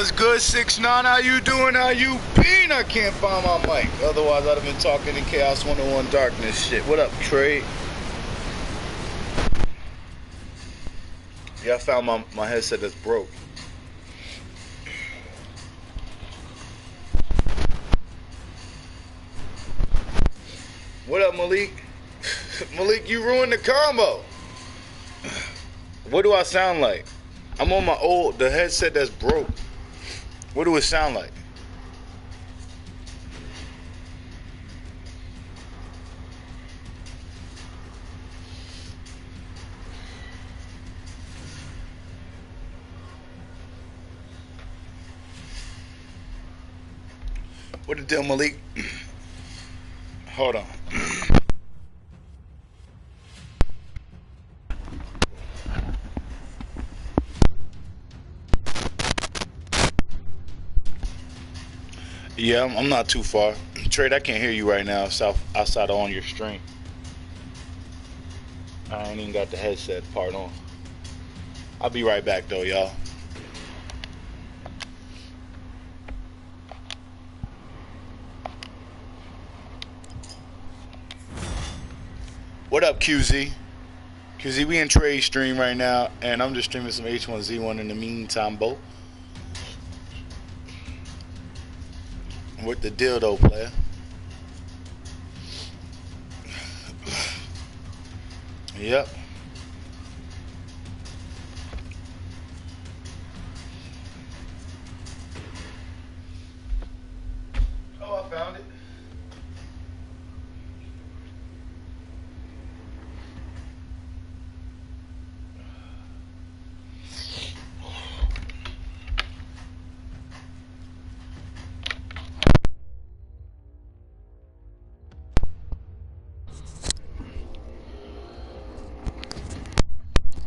What's good, 6ix9ine? How you doing? How you been? I can't find my mic. Otherwise, I'd have been talking in Chaos 101 Darkness shit. What up, Trey? Yeah, I found my headset that's broke. What up, Malik? Malik, you ruined the combo. What do I sound like? I'm on the headset that's broke. What do it sound like? What the deal, Malik? Hold on. Yeah, I'm not too far. Trade, I can't hear you right now outside on your stream. I ain't even got the headset part on. I'll be right back though, y'all. What up, QZ? QZ, we in trade stream right now, and I'm just streaming some H1Z1 in the meantime, Bo. With the dildo player. Yep. Oh, I found it.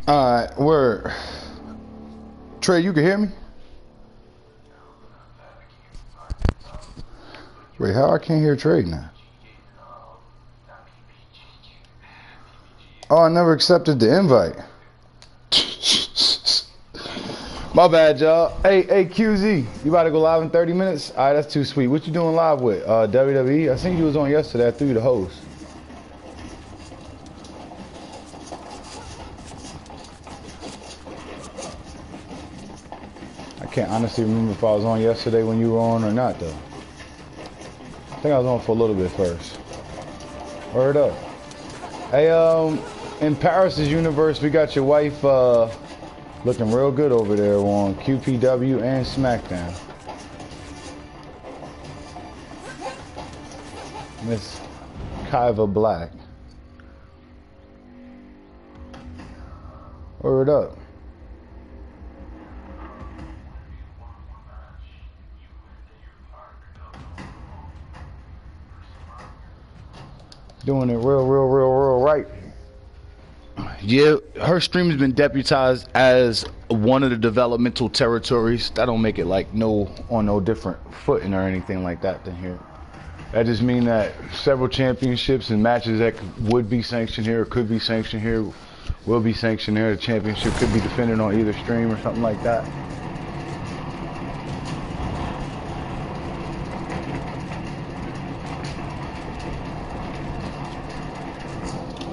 Alright, word. Trey, you can hear me? Wait, how I can't hear Trey now? Oh, I never accepted the invite. My bad, y'all. Hey, QZ, you about to go live in 30 minutes? Alright, that's too sweet. What you doing live with? WWE? I seen you was on yesterday. I threw you the host. I can't honestly remember if I was on yesterday when you were on or not, though. I think I was on for a little bit first. Word up. Hey, in Paris's universe, we got your wife looking real good over there on QPW and SmackDown. Miss Kyva Black. Word up. Doing it real right. Yeah, her stream has been deputized as one of the developmental territories. That don't make it like on no different footing or anything like that than here. That just mean that several championships and matches that would be sanctioned here or could be sanctioned here will be sanctioned here. The championship could be defended on either stream or something like that.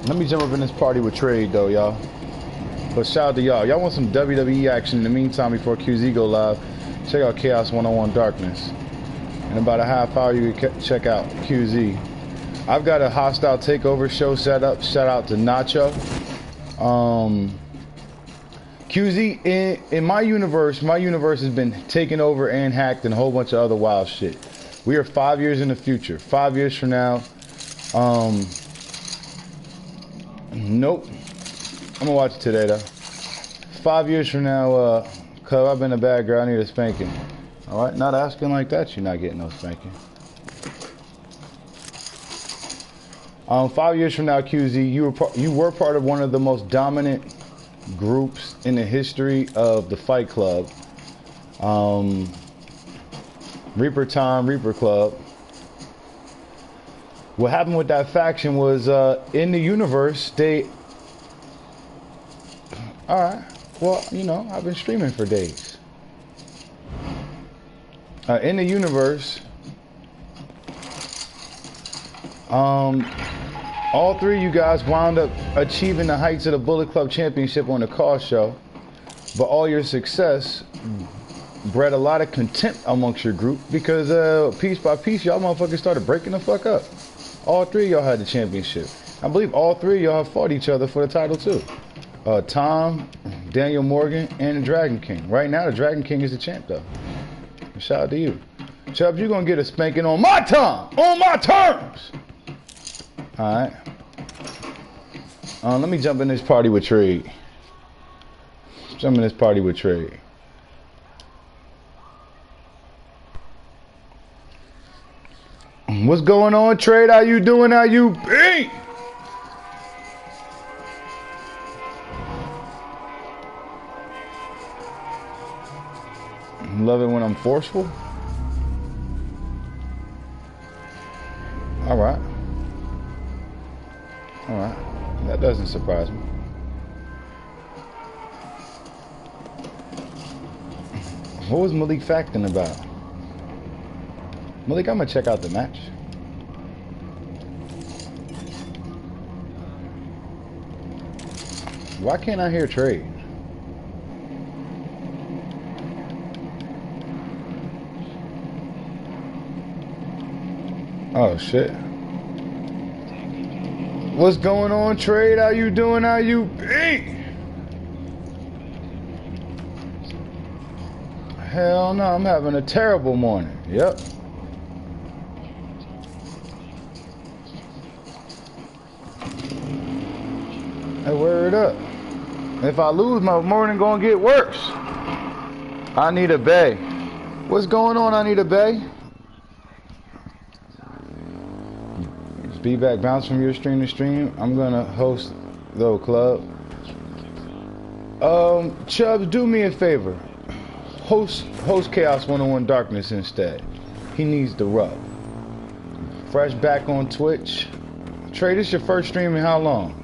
Let me jump up in this party with Trade though, y'all. But shout out to y'all. Y'all want some WWE action in the meantime before QZ go live? Check out Chaos 101 Darkness. In about a half hour, you can check out QZ. I've got a hostile takeover show set up. Shout out to Nacho. QZ, in my universe has been taken over and hacked and a whole bunch of other wild shit. We are 5 years in the future. 5 years from now, nope. I'm gonna watch it today though. 5 years from now, cause I've been a bad girl, I need a spanking. Alright, not asking like that, you're not getting no spanking. 5 years from now, QZ, you were part of one of the most dominant groups in the history of the Fight Club. Reaper Time, Reaper Club. What happened with that faction was, in the universe, alright, well, you know, I've been streaming for days. In the universe, all three of you guys wound up achieving the heights of the Bullet Club Championship on the call show, but all your success bred a lot of contempt amongst your group because piece by piece, y'all motherfuckers started breaking the fuck up. All three of y'all had the championship. I believe all three of y'all have fought each other for the title too. Tom, Daniel Morgan, and the Dragon King. Right now, the Dragon King is the champ though. Shout out to you. Chubbs, you're gonna get a spanking on my time, on my terms. Alright. Let me jump in this party with Trade. Jump in this party with Trade. What's going on, Trade? How you doing? How you be? Love it when I'm forceful. All right. All right. That doesn't surprise me. What was Malik facting about? Malik, I'm gonna check out the match. Why can't I hear Trade? Oh shit. What's going on, Trade? How you doing? How you be? Hell no, I'm having a terrible morning. Yep. Hey, word up. If I lose, my morning gonna get worse. I need a bay. What's going on? I need a bay. Be back, bounce from your stream to stream. I'm gonna host the club. Chubbs, do me a favor. Host Chaos 101 Darkness instead. He needs the rub. Fresh back on Twitch. Trey, this your first stream in how long?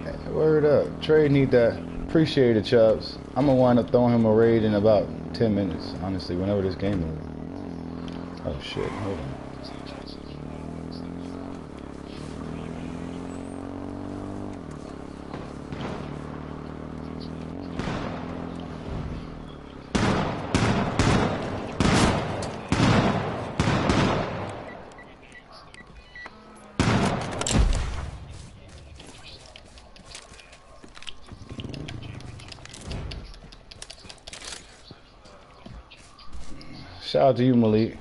Hey, word up. Trey need that. Appreciate it, Chubbs. I'm gonna wind up throwing him a raid in about 10 minutes, honestly, whenever this game is. Oh shit, hold on. Shout out to you, Malik.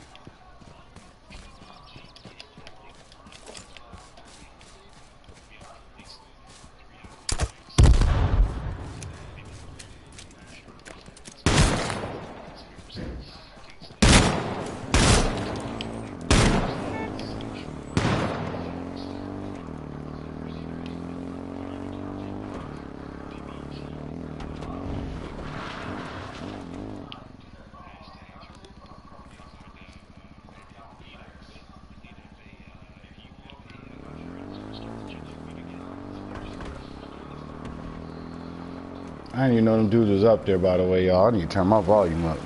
I didn't even know them dudes was up there, by the way, y'all. I need to turn my volume up.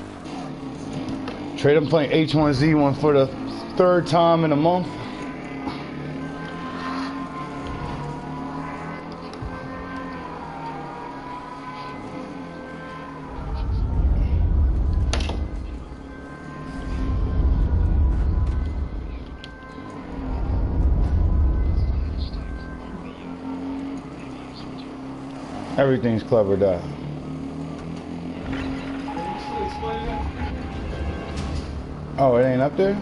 Trade, I'm playing H1Z1 for the third time in a month. Everything's CLUBorDIE. Oh, it ain't up there?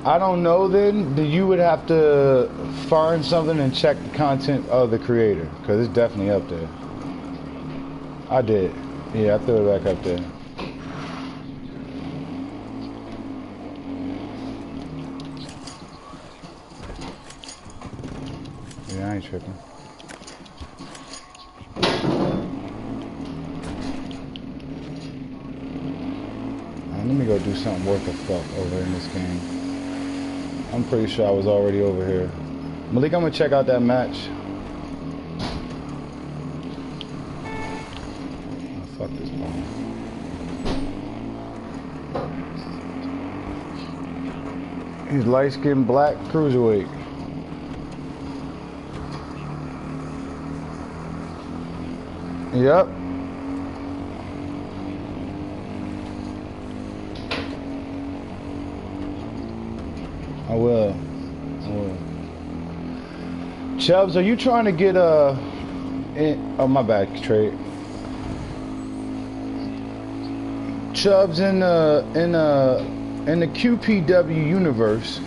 I don't know then. You would have to find something and check the content of the creator, because it's definitely up there. I did. Yeah, I threw it back up there. Yeah, I ain't tripping. Let me go do something worth a fuck over in this game. I'm pretty sure I was already over here. Malik, I'm gonna check out that match. Fuck this ball. He's light-skinned black cruiserweight. Yep. I will. Chubbs, are you trying to get oh my bad, trade. Chubbs in the QPW universe,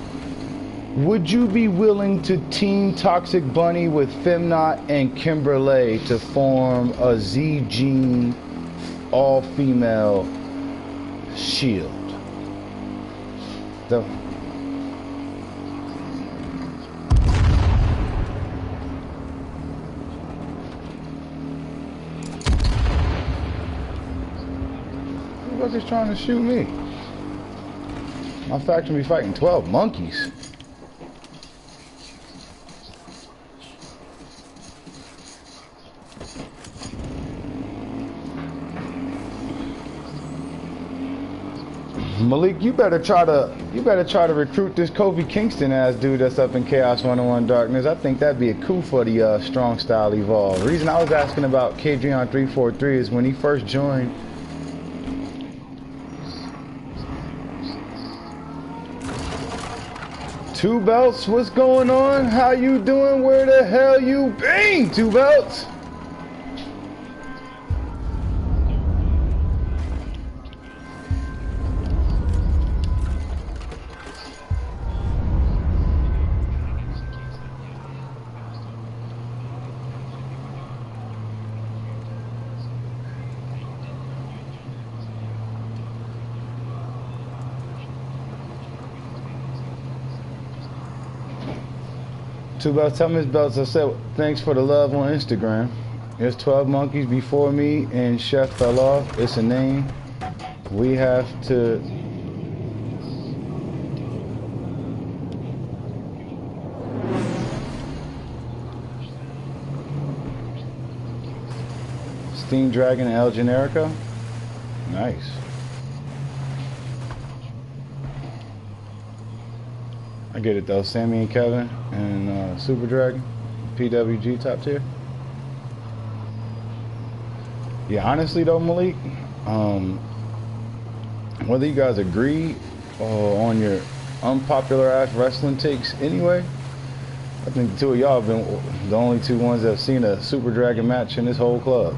would you be willing to team Toxic Bunny with Femnot and Kimberlay to form a Z-Gene all-female shield? Who the fuck is trying to shoot me? My faction be fighting 12 monkeys. Malik, you better try to recruit this Kofi Kingston ass dude that's up in Chaos 101 Darkness. I think that'd be a coup for the Strong Style Evolve. The reason I was asking about Kadrion 343 is when he first joined. Two Belts, what's going on? How you doing? Where the hell you been, Two Belts? Two Belts, tell Miss Belts I said thanks for the love on Instagram. There's 12 monkeys before me and Chef fell off. It's a name. We have to... Steam Dragon and El Generico. Nice. I get it though. Sammy and Kevin and Super Dragon, PWG top tier. Yeah, honestly though, Malik, whether you guys agree on your unpopular ass wrestling takes anyway, I think the two of y'all have been the only two ones that have seen a Super Dragon match in this whole club.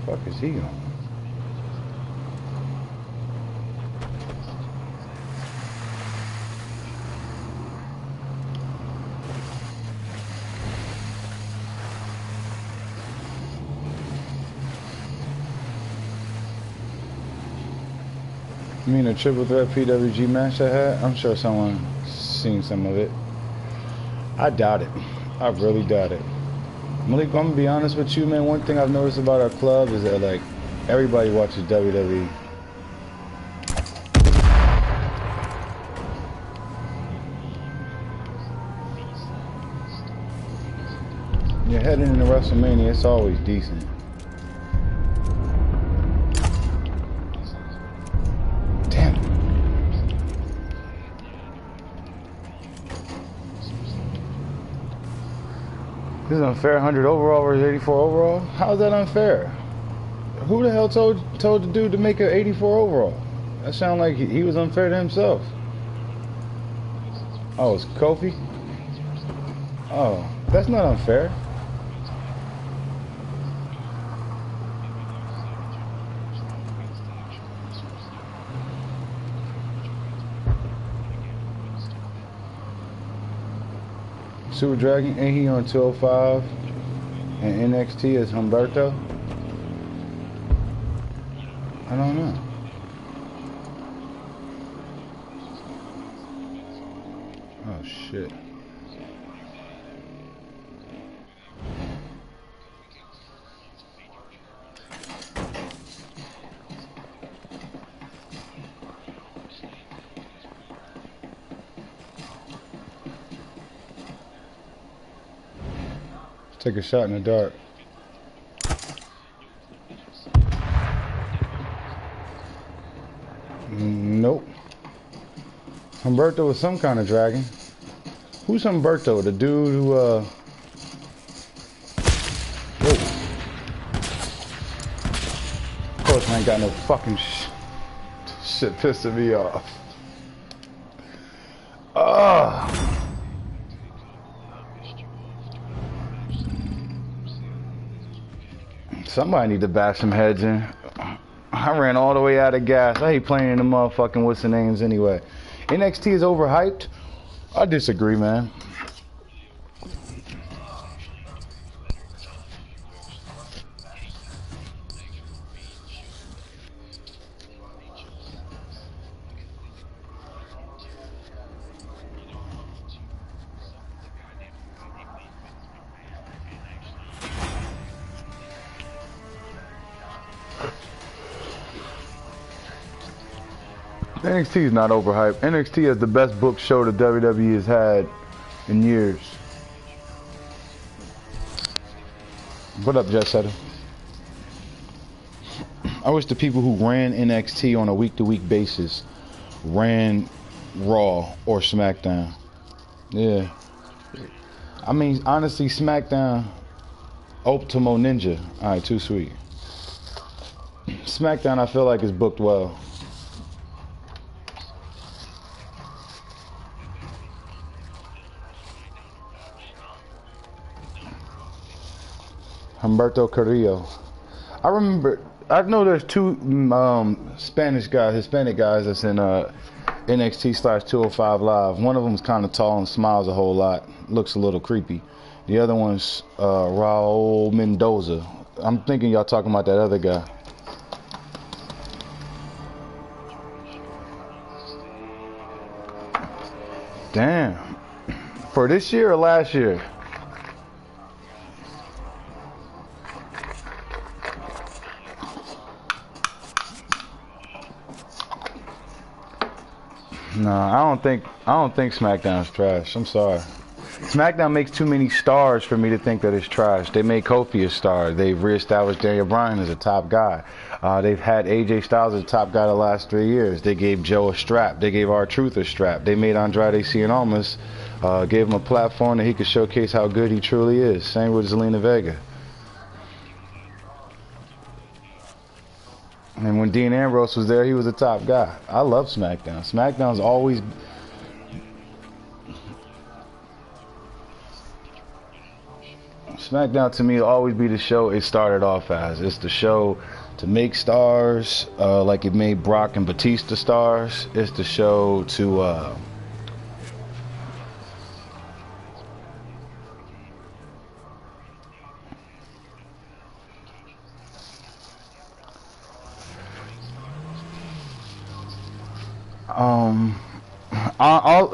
What the fuck is he on? You mean a triple threat PWG match I had? I'm sure someone's seen some of it. I doubt it. I really doubt it. Malik, I'm gonna be honest with you, man. One thing I've noticed about our club is that, like, everybody watches WWE. You're heading into WrestleMania, it's always decent. Damn it. This is unfair. 100 overall versus 84 overall. How is that unfair? Who the hell told the dude to make an 84 overall? That sounded like he was unfair to himself. Oh, it's Kofi? Oh, that's not unfair. Super Dragon, ain't he on 205? And NXT is Humberto? I don't know. Oh shit. Take a shot in the dark. Nope. Humberto was some kind of dragon. Who's Humberto? The dude who, Whoa. Of course I ain't got no fucking shit pissing me off. Somebody need to bash some heads in. I ran all the way out of gas. I hate playing in the motherfucking what's the names anyway. NXT is overhyped? I disagree, man. NXT is not overhyped. NXT is the best booked show the WWE has had in years. What up, Jet Setter? I wish the people who ran NXT on a week-to-week basis ran Raw or SmackDown. Yeah. I mean, honestly, SmackDown, Ultimo Ninja. Alright, too sweet. SmackDown, I feel like, is booked well. Humberto Carrillo. I remember, I know there's two Hispanic guys that's in NXT/205 Live. One of them's kind of tall and smiles a whole lot. Looks a little creepy. The other one's Raul Mendoza. I'm thinking y'all talking about that other guy. Damn. For this year or last year? No, I don't think SmackDown's trash. I'm sorry. SmackDown makes too many stars for me to think that it's trash. They made Kofi a star. They've reestablished Daniel Bryan as a top guy. They've had AJ Styles as a top guy the last 3 years. They gave Joe a strap. They gave R-Truth a strap. They made Andrade Cien Almas, gave him a platform that he could showcase how good he truly is. Same with Zelina Vega. And when Dean Ambrose was there, he was a top guy. I love SmackDown. SmackDown's always... SmackDown to me will always be the show it started off as. It's the show to make stars, like it made Brock and Batista stars. It's the show to...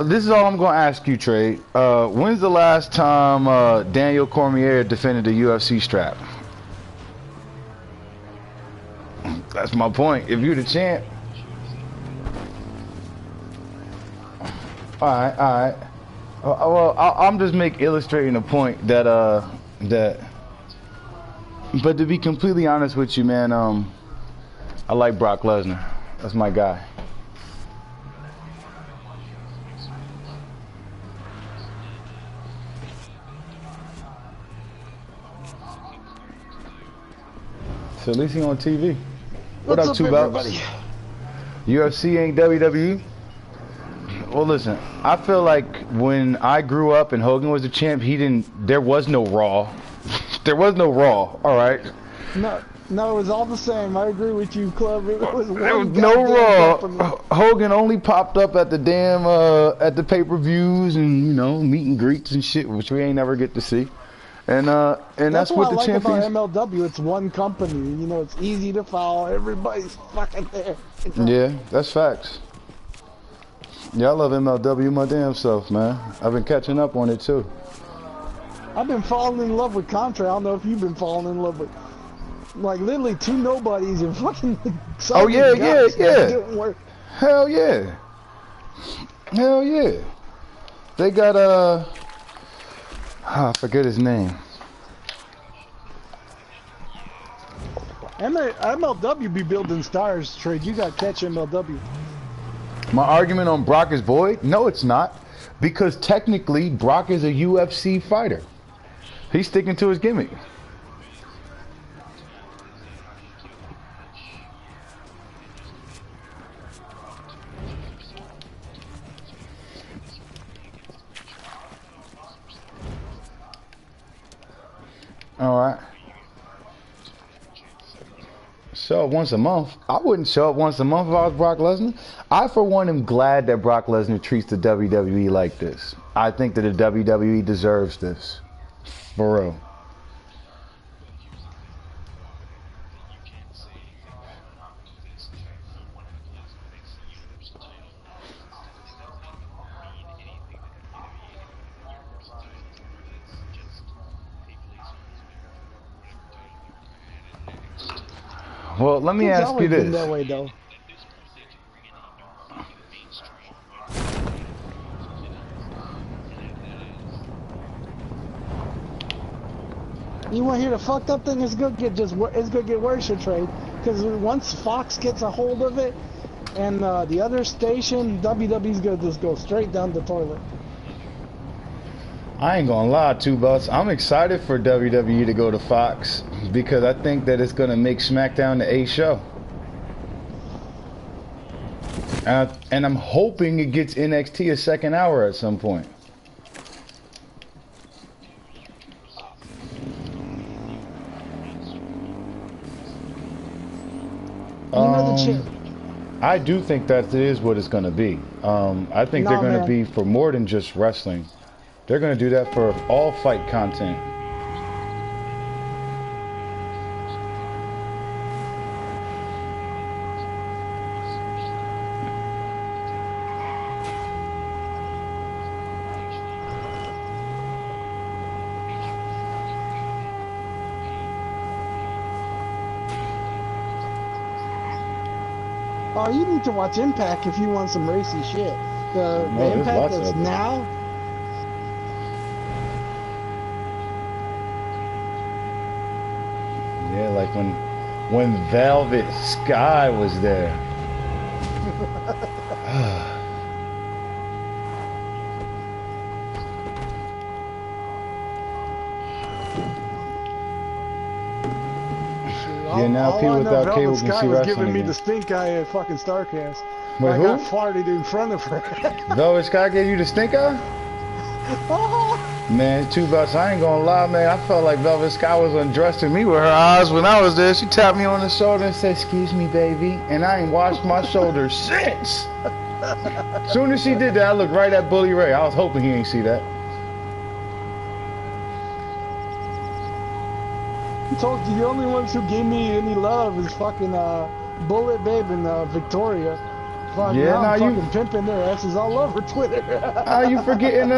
this is all I'm going to ask you, Trey. When's the last time Daniel Cormier defended the UFC strap? That's my point. If you're the champ. All right. Well, I'm just illustrating the point that But to be completely honest with you, man, I like Brock Lesnar. That's my guy. So at least he on TV. What up, Two Belts? UFC ain't WWE. Well, listen, I feel like when I grew up and Hogan was the champ, there was no Raw. There was no Raw, all right? No, it was all the same. I agree with you, Club. There was no Raw. Hogan only popped up at the damn, at the pay-per-views and, you know, meet and greets and shit, which we ain't never get to see. And that's what the champions. About MLW. It's one company. You know, it's easy to follow. Everybody's fucking there. Yeah, that's facts. Yeah, I love MLW my damn self, man. I've been catching up on it too. I've been falling in love with Contra. I don't know if you've been falling in love with, like, literally two nobodies and fucking. Oh yeah. Hell yeah. Hell yeah. They got I forget his name. MLW be building stars, Trade. You got to catch MLW. My argument on Brock is void? No, it's not. Because technically, Brock is a UFC fighter. He's sticking to his gimmick. All right. Show up once a month. I wouldn't show up once a month if I was Brock Lesnar. I, for one, am glad that Brock Lesnar treats the WWE like this. I think that the WWE deserves this. For real. Well, let me ask you this. That way, though. You want to hear the fucked up thing? It's gonna get worse, your Trade. Because once Fox gets a hold of it, and the other station, WWE's gonna just go straight down the toilet. I ain't gonna lie, Two Bucks. I'm excited for WWE to go to Fox because I think that it's gonna make SmackDown the A show. And I'm hoping it gets NXT a second hour at some point. I do think that it is what it's gonna be. I think they're gonna be for more than just wrestling. They're going to do that for all fight content. Oh, you need to watch Impact if you want some racy shit. The Impact that's now. Yeah, like when Velvet Sky was there. Yeah, now people without cable can see wrestling. Giving me the stink eye at fucking Starcast. Wait, I who? got farted in front of her. Velvet Sky gave you the stink eye? Man, Two Bucks, I ain't gonna lie, man. I felt like Velvet Sky was undressing me with her eyes when I was there. She tapped me on the shoulder and said, "Excuse me, baby." And I ain't washed my shoulders since. Soon as she did that, I looked right at Bully Ray. I was hoping he ain't see that. I told you, the only ones who gave me any love is fucking Bullet Babe and Victoria. Fuck, yeah, now I'm you fucking pimping their asses all over Twitter. You forgetting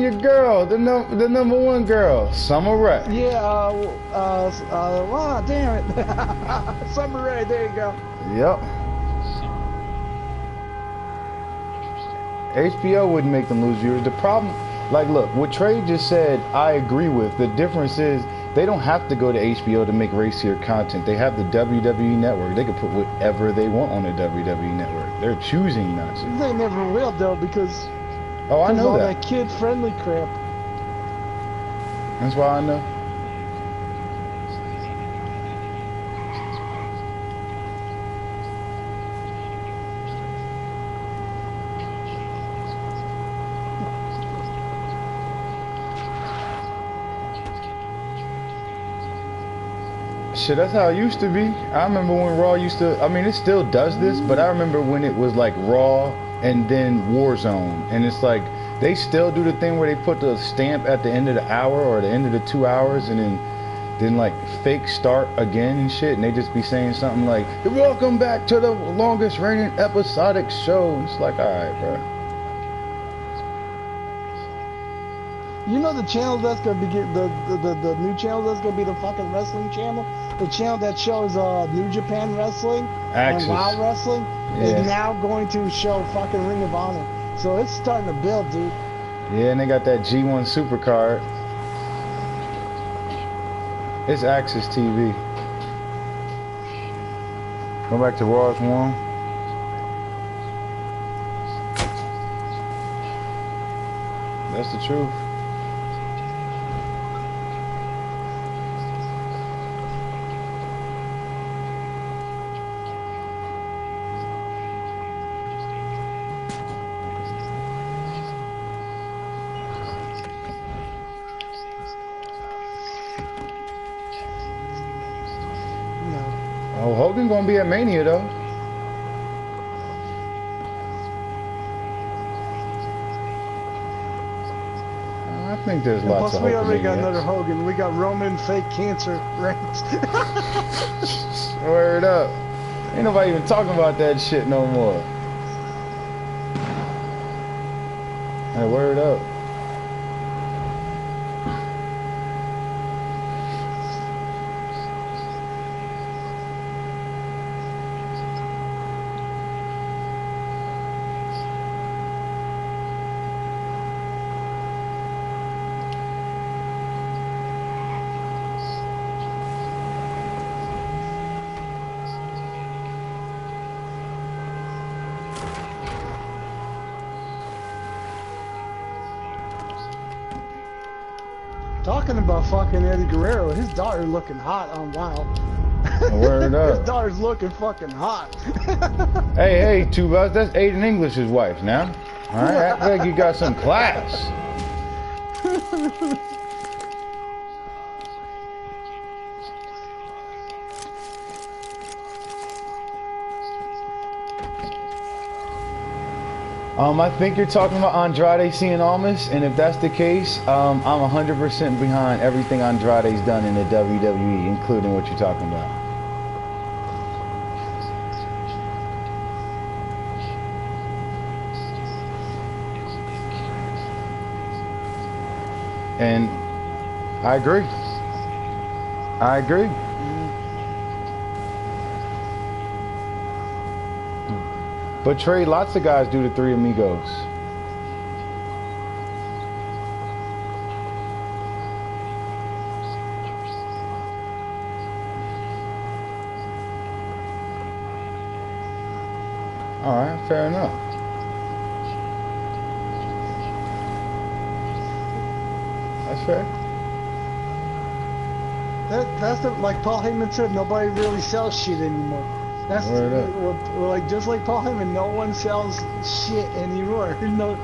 your girl, the number one girl, Summer Rae. Yeah, wow, damn it. Summer Rae, there you go. Yep. HBO wouldn't make them lose viewers. The problem, like, look, what Trey just said, I agree with. The difference is they don't have to go to HBO to make racier content. They have the WWE network. They can put whatever they want on the WWE network. They're choosing not to. They never will, though, because I know all that kid-friendly crap. That's why I know. Shit, that's how it used to be. I remember when Raw used to, I mean, it still does this, but I remember when it was like Raw and then Warzone. And it's like, they still do the thing where they put the stamp at the end of the hour or the end of the 2 hours and then like fake start again and shit. And they just be saying something like, "Welcome back to the longest reigning episodic show." And it's like, all right, bro. You know the channel that's gonna be the new channel that's gonna be the fucking wrestling channel? The channel that shows New Japan Wrestling Axis. and WoW Wrestling Yeah. is now going to show fucking Ring of Honor. So it's starting to build, dude. Yeah, and they got that G1 Supercard. It's Axis TV. Go back to Raw's one. That's the truth. Oh, Hogan gonna be at Mania though. I think there's lots of Hogan. Plus, we already got another Hogan. We got Roman fake cancer Reigns. Word up. Ain't nobody even talking about that shit no more. Hey, word up. Talking about fucking Eddie Guerrero, his daughter looking hot on WoW. Word up. His daughter's looking fucking hot. Hey, Two Bucks, that's Aiden English's wife now. Alright, act like you got some class. I think you're talking about Andrade Cien Almas, and if that's the case, I'm 100% behind everything Andrade's done in the WWE, including what you're talking about. And I agree. I agree. But Trey, lots of guys do the Three Amigos. Alright, fair enough. That's fair. That's the, like Paul Heyman said, nobody really sells shit anymore. That's we're like just like Paul Heyman, no one sells shit anymore. No.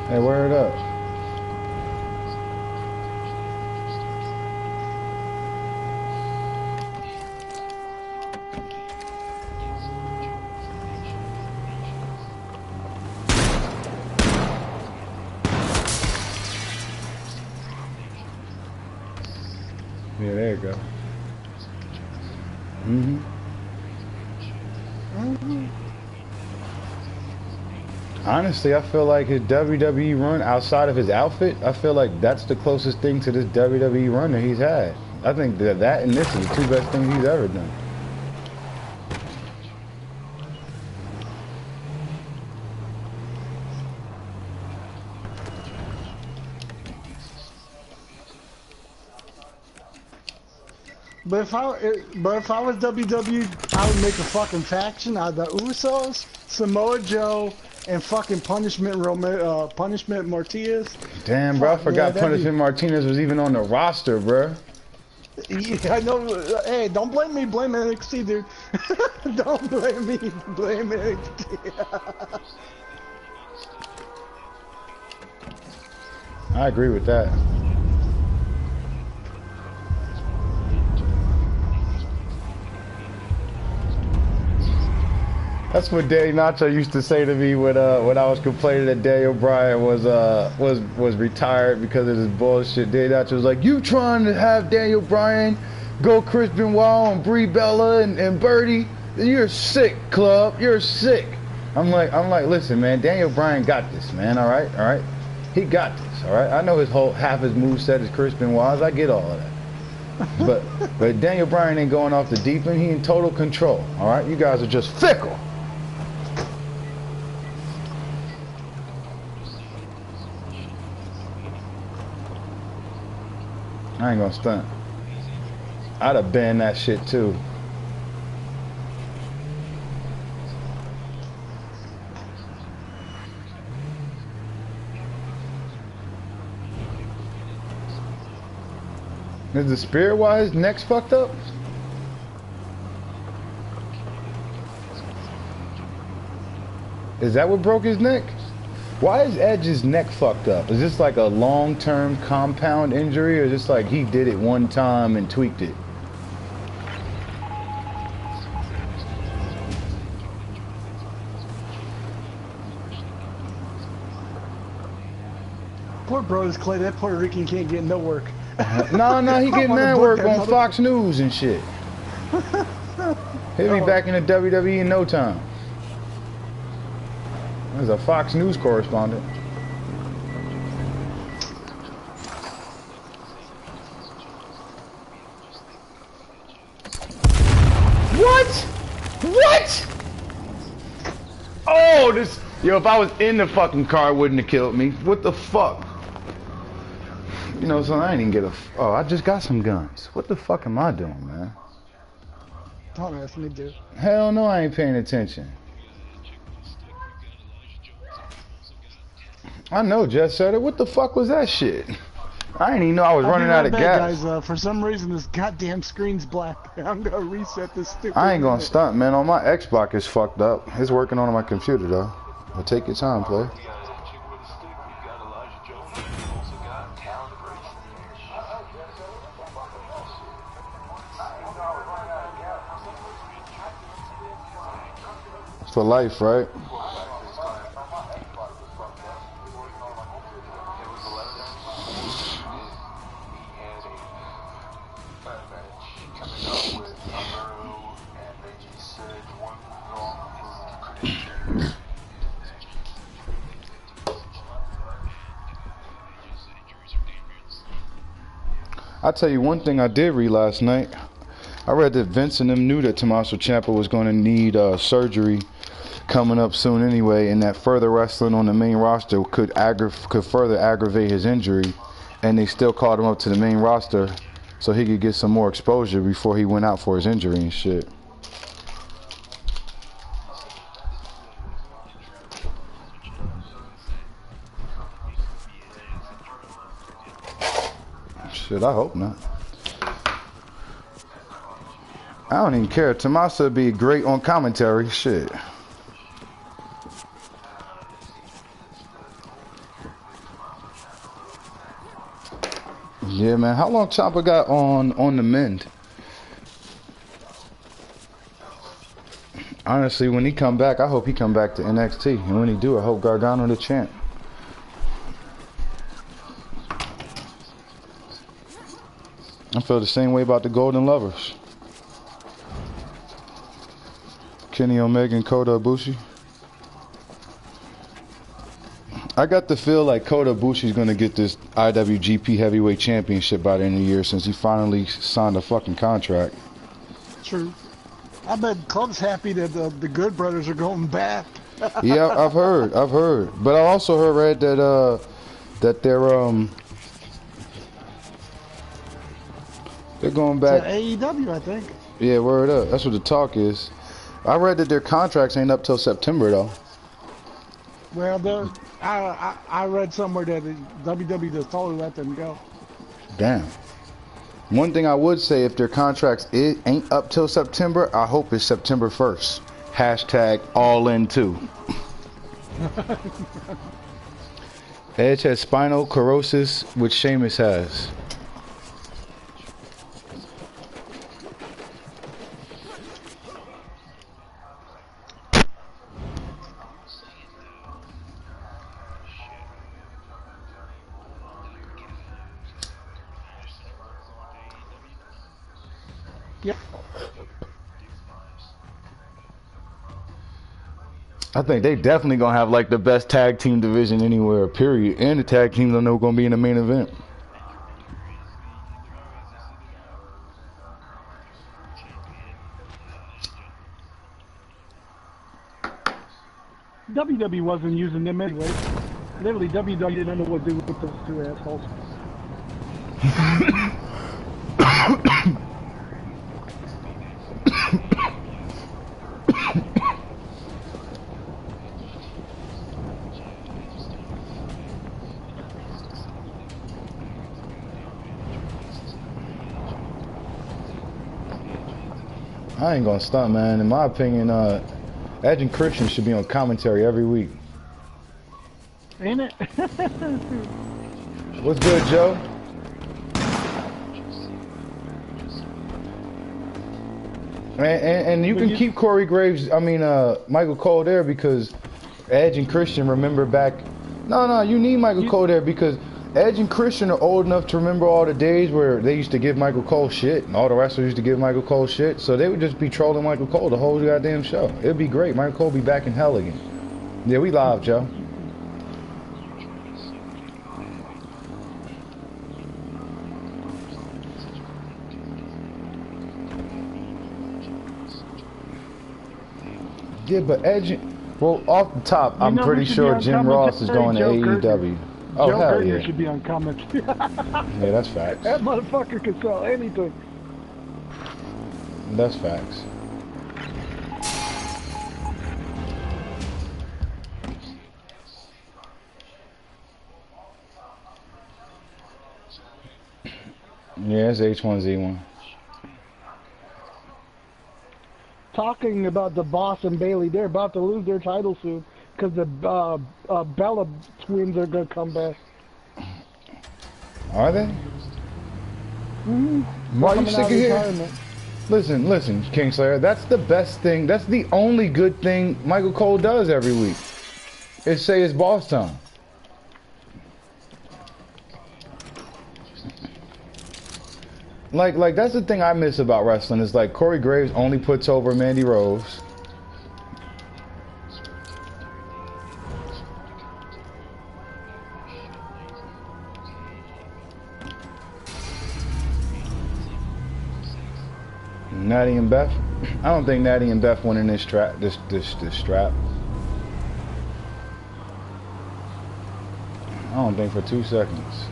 Hey, word up. Yeah, there you go. Honestly, I feel like his WWE run outside of his outfit, I feel like that's the closest thing to this WWE run that he's had. I think that and this is the two best things he's ever done. But if I was WWE, I would make a fucking faction out of the Usos, Samoa Joe, and fucking Punishment Martinez. Damn, bro, I forgot Punishment Martinez was even on the roster, bro. Yeah, I know. Hey, don't blame me. Blame NXT, dude. Don't blame me. Blame NXT. I agree with that. That's what Danny Nacho used to say to me when I was complaining that Daniel Bryan was retired because of this bullshit. Danny Nacho was like, "You trying to have Daniel Bryan go Chris Benoit and Brie Bella and Birdie? You're sick, club. You're sick." I'm like, listen, man. Daniel Bryan got this, man. All right. He got this. All right. I know half his moveset is Chris Benoit's. I get all of that. But Daniel Bryan ain't going off the deep end. He in total control. All right. You guys are just fickle. I ain't gonna stunt. I'd have banned that shit too. Is the spirit why his neck's fucked up? Is that what broke his neck? Why is Edge's neck fucked up? Is this like a long-term compound injury, or just like he did it one time and tweaked it? Poor Brodus Clay, that Puerto Rican can't get no work. No, he getting mad work on Fox News and shit. He'll be back in the WWE in no time. There's a Fox News correspondent. What? What? Oh, this... Yo, if I was in the fucking car, it wouldn't have killed me. What the fuck? You know, so I ain't even get a... Oh, I just got some guns. What the fuck am I doing, man? Don't ask me, dude. Hell no, I ain't paying attention. I know, Jess said it. What the fuck was that shit? I didn't even know I was running out of gas. Guys, for some reason, this goddamn screen's black. I'm gonna reset this stupid... I ain't gonna stunt, man. On my Xbox, it's fucked up. It's working on my computer, though. But take your time, player. For life, right? I'll tell you one thing I did read last night. I read that Vince and them knew that Tommaso Ciampa was going to need surgery coming up soon anyway, and that further wrestling on the main roster could further aggravate his injury, and they still called him up to the main roster so he could get some more exposure before he went out for his injury and shit. Shit, I hope not. I don't even care. Tommaso would be great on commentary. Shit. Yeah, man. How long Ciampa got on the mend? Honestly, when he come back, I hope he come back to NXT. And when he do, I hope Gargano the champ. I feel the same way about the Golden Lovers. Kenny Omega and Kota Ibushi. I got the feel like Kota Ibushi's gonna get this IWGP Heavyweight Championship by the end of the year since he finally signed a fucking contract. True. I bet Club's happy that the Good Brothers are going back. Yeah, I've heard. But I also read that that they're going back to AEW, I think. Yeah, word up. That's what the talk is. I read that their contracts ain't up till September though. Well, I read somewhere that WWE just totally let them go. Damn. One thing I would say, if their contracts ain't up till September, I hope it's September 1st. Hashtag all in too. Edge has spinal corrosis, which Sheamus has. Yep. I think they definitely gonna have like the best tag team division anywhere, period. And the tag teams I know gonna be in the main event. WWE wasn't using them anyway. Literally, WWE didn't know what to do with those two assholes. I ain't gonna stunt, man. In my opinion, Edge and Christian should be on commentary every week. Ain't it? What's good, Joe? And you can keep Corey Graves, Michael Cole there because Edge and Christian remember back. No, you need Michael Cole there because Edge and Christian are old enough to remember all the days where they used to give Michael Cole shit and all the wrestlers used to give Michael Cole shit. So they would just be trolling Michael Cole the whole goddamn show. It'd be great. Michael Cole be back in hell again. Yeah, we live, Joe. Yeah, but Edge, well, off the top, I'm pretty sure Jim Ross is going to AEW. Oh, Joe hell Gertner yeah. should be on comments. Yeah, that's facts. That motherfucker can sell anything. That's facts. Yeah, it's H1Z1. Talking about the Boss and Bailey, they're about to lose their title soon because the Bella twins are gonna come back. Are they? Mm-hmm. Why are you sick of hearing? Listen, Kingslayer. That's the best thing. That's the only good thing Michael Cole does every week. Is say it's boss time. Like that's the thing I miss about wrestling is like Corey Graves only puts over Mandy Rose. Natty and Beth. I don't think Natty and Beth winning this strap. This strap. I don't think for 2 seconds.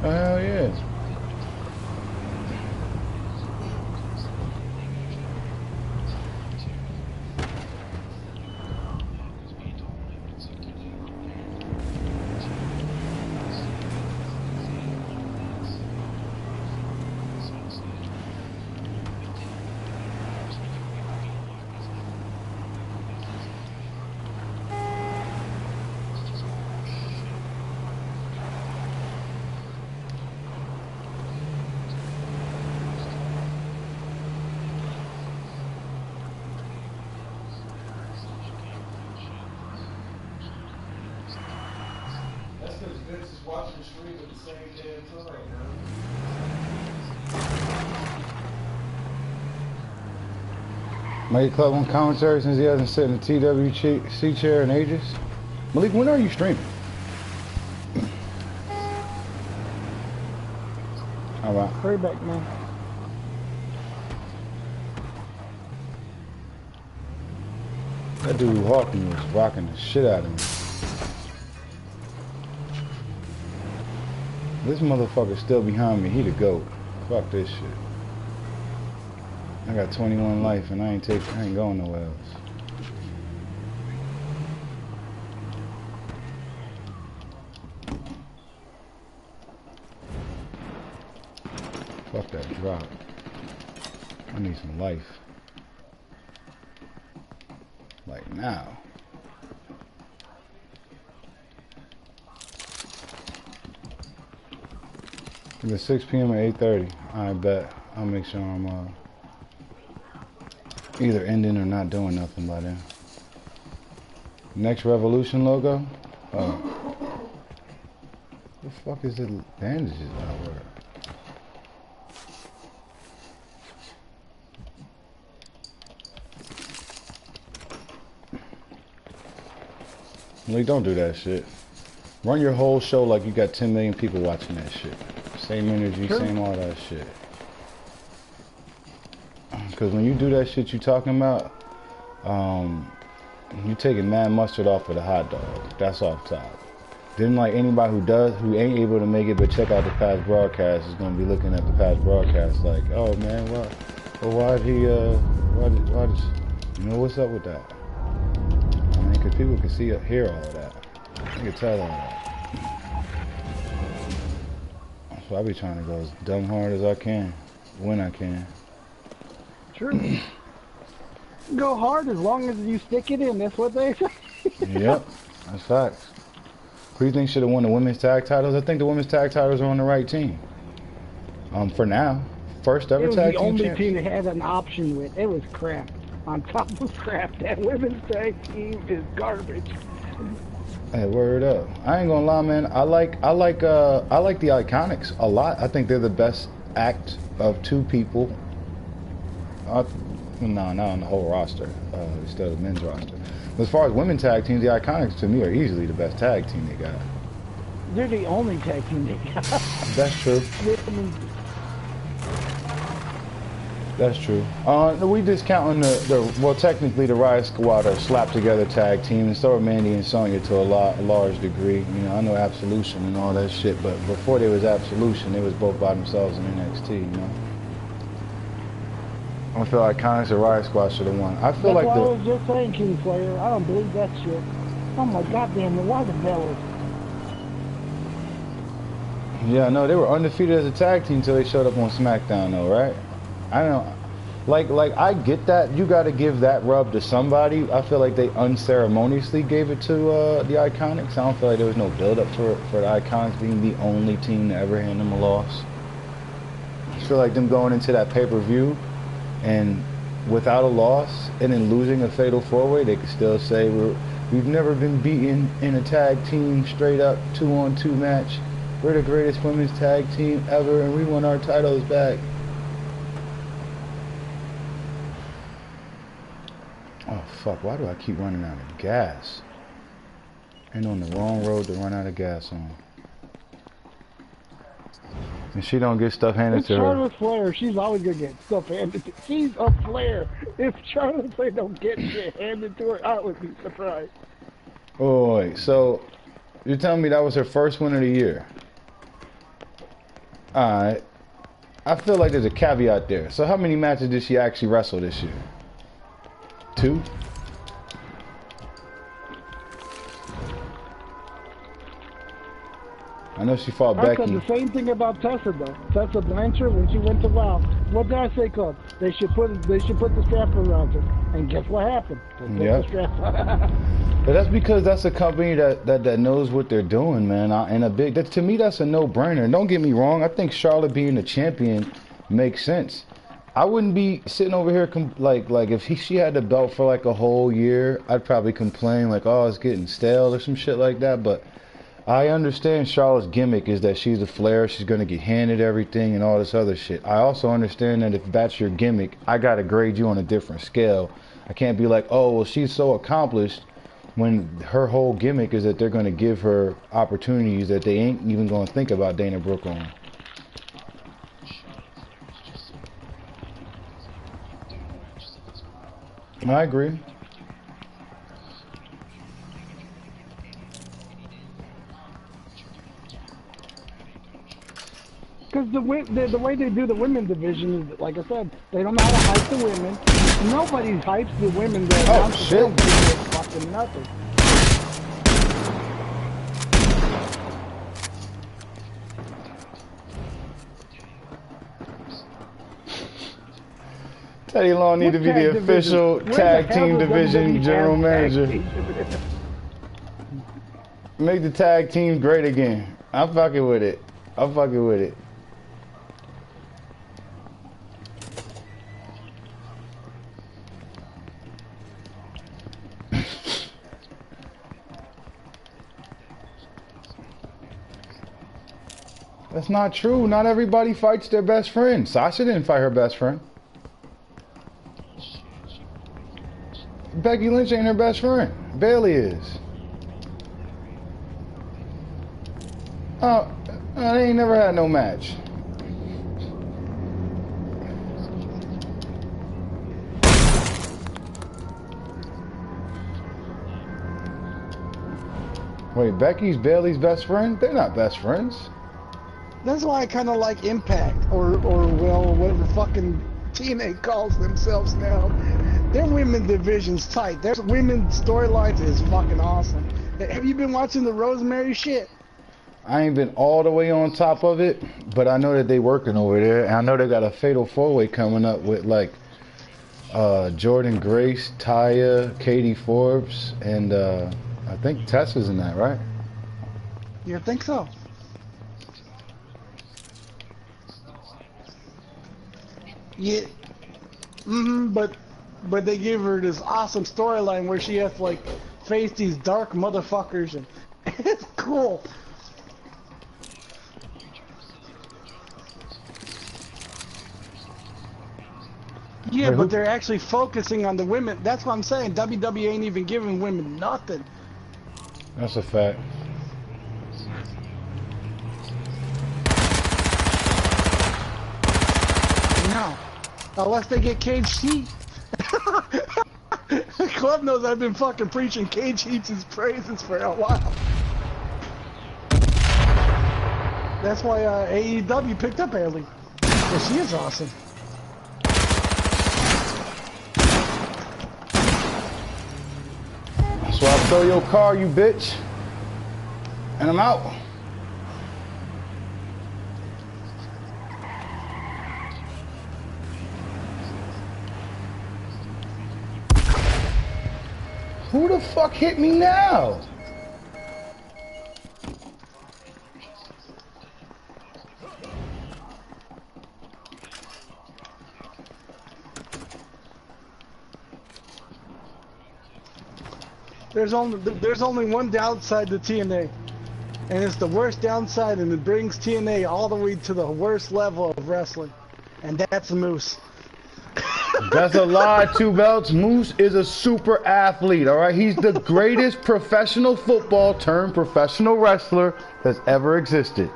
Oh, hell yeah. Watching the stream at the same damn time, man. Made Club on commentary since he hasn't sat in the TWC chair in ages. Malik, when are you streaming? All right. Hurry back, man. That dude Hawking was rocking the shit out of me. This motherfucker's still behind me. He the GOAT. Fuck this shit. I got 21 life and I ain't going nowhere else. Fuck that drop. I need some life. Like now. It's 6 p.m. or 8:30. I bet. I'll make sure I'm either ending or not doing nothing by then. Next Revolution logo? Oh. The fuck is it? Bandages out there. Like, don't do that shit. Run your whole show like you got 10 million people watching that shit. Same energy, same all that shit. Because when you do that shit you talking about, you taking mad mustard off of the hot dog. That's off top. Then like anybody who ain't able to make it but check out the past broadcast is gonna be looking at the past broadcast like, oh man, why'd he Why does, you know what's up with that? I mean, because people can see, hear all of that. You can tell all that. So I be trying to go as dumb hard as I can, when I can. True. Go hard as long as you stick it in. That's what they say. Yep, that's facts. Who do you think should have won the women's tag titles? I think the women's tag titles are on the right team. For now, first ever tag team. It was the only team that had an option with. It was crap. On top of crap, that women's tag team is garbage. Hey, word up! I ain't gonna lie, man. I like the Iconics a lot. I think they're the best act of two people. No, not on the whole roster. Still the men's roster. But as far as women's tag teams, the Iconics to me are easily the best tag team they got. They're the only tag team they got. That's true. That's true. We discounting well, technically the Riot Squad are slapped together tag team, and so are Mandy and Sonya to a large degree. You know, I know Absolution and all that shit, but before there was Absolution, they was both by themselves in NXT. You know. I feel like Iconics or Riot Squad should have won. I feel like I was just saying, Kingslayer. I don't believe that shit. Oh my goddamn! Why the Bellas? Yeah, no, they were undefeated as a tag team until they showed up on SmackDown, though, right? I don't know. Like I get that. You got to give that rub to somebody. I feel like they unceremoniously gave it to the Iconics. I don't feel like there was no build-up for the Iconics being the only team to ever hand them a loss. I feel like them going into that pay-per-view and without a loss and then losing a fatal four-way, they could still say we've never been beaten in a tag team straight up 2-on-2 match. We're the greatest women's tag team ever, and we won our titles back. Oh fuck, why do I keep running out of gas? And on the wrong road to run out of gas on. And she don't get stuff handed to her. Charlotte Flair, she's always gonna get stuff handed to her. She's a Flair. If Charlotte Flair don't get shit handed to her, I would be surprised. Oh wait, so you're telling me that was her first win of the year? Alright. I feel like there's a caveat there. So how many matches did she actually wrestle this year? 2? I know she fought Becky. I said the same thing about Tessa though. Tessa Blanchard when she went to Raw. What did I say, Club? They should put the strap around her. And guess what happened? Yeah. But that's because that's a company that knows what they're doing, man. To me, that's a no-brainer. Don't get me wrong. I think Charlotte being the champion makes sense. I wouldn't be sitting over here like if she had the belt for like a whole year, I'd probably complain like, oh, it's getting stale or some shit like that. But I understand Charlotte's gimmick is that she's a Flair, she's gonna get handed everything and all this other shit. I also understand that if that's your gimmick, I gotta grade you on a different scale. I can't be like, oh, well, she's so accomplished when her whole gimmick is that they're gonna give her opportunities that they ain't even gonna think about Dana Brooke on. I agree. Because the way they do the women's division is, like I said, they don't know how to hype the women. Nobody hypes the women. Oh shit! Fucking nothing. Teddy Long need to be the official tag team division general manager. Make the tag team great again. I'm fucking with it. I'm fucking with it. That's not true. Not everybody fights their best friend. Sasha didn't fight her best friend. Becky Lynch ain't her best friend. Bayley is. Oh, they ain't never had no match. Wait, Becky's Bayley's best friend? They're not best friends. That's why I kind of like Impact, or well, what the fucking TNA calls themselves now. Their women division's tight. Their women's storylines is fucking awesome. Have you been watching the Rosemary shit? I ain't been all the way on top of it, but I know that they working over there. And I know they got a fatal four-way coming up with like Jordan Grace, Taya, Katie Forbes, and I think Tessa's in that, right? You think so? Yeah. But they give her this awesome storyline where she has to like face these dark motherfuckers, and it's cool. Yeah, but they're actually focusing on the women. That's what I'm saying. WWE ain't even giving women nothing. That's a fact. No. Unless they get cage heat. The club knows I've been fucking preaching cage heat's praises for a while. That's why AEW picked up Ellie. Well, she is awesome. So I stole your car, you bitch. And I'm out. Who the fuck hit me now? There's only one downside to TNA, and it's the worst downside, and it brings TNA all the way to the worst level of wrestling, and that's Moose. That's a lie, Two Belts. Moose is a super athlete, all right? He's the greatest professional football turned professional wrestler that's ever existed.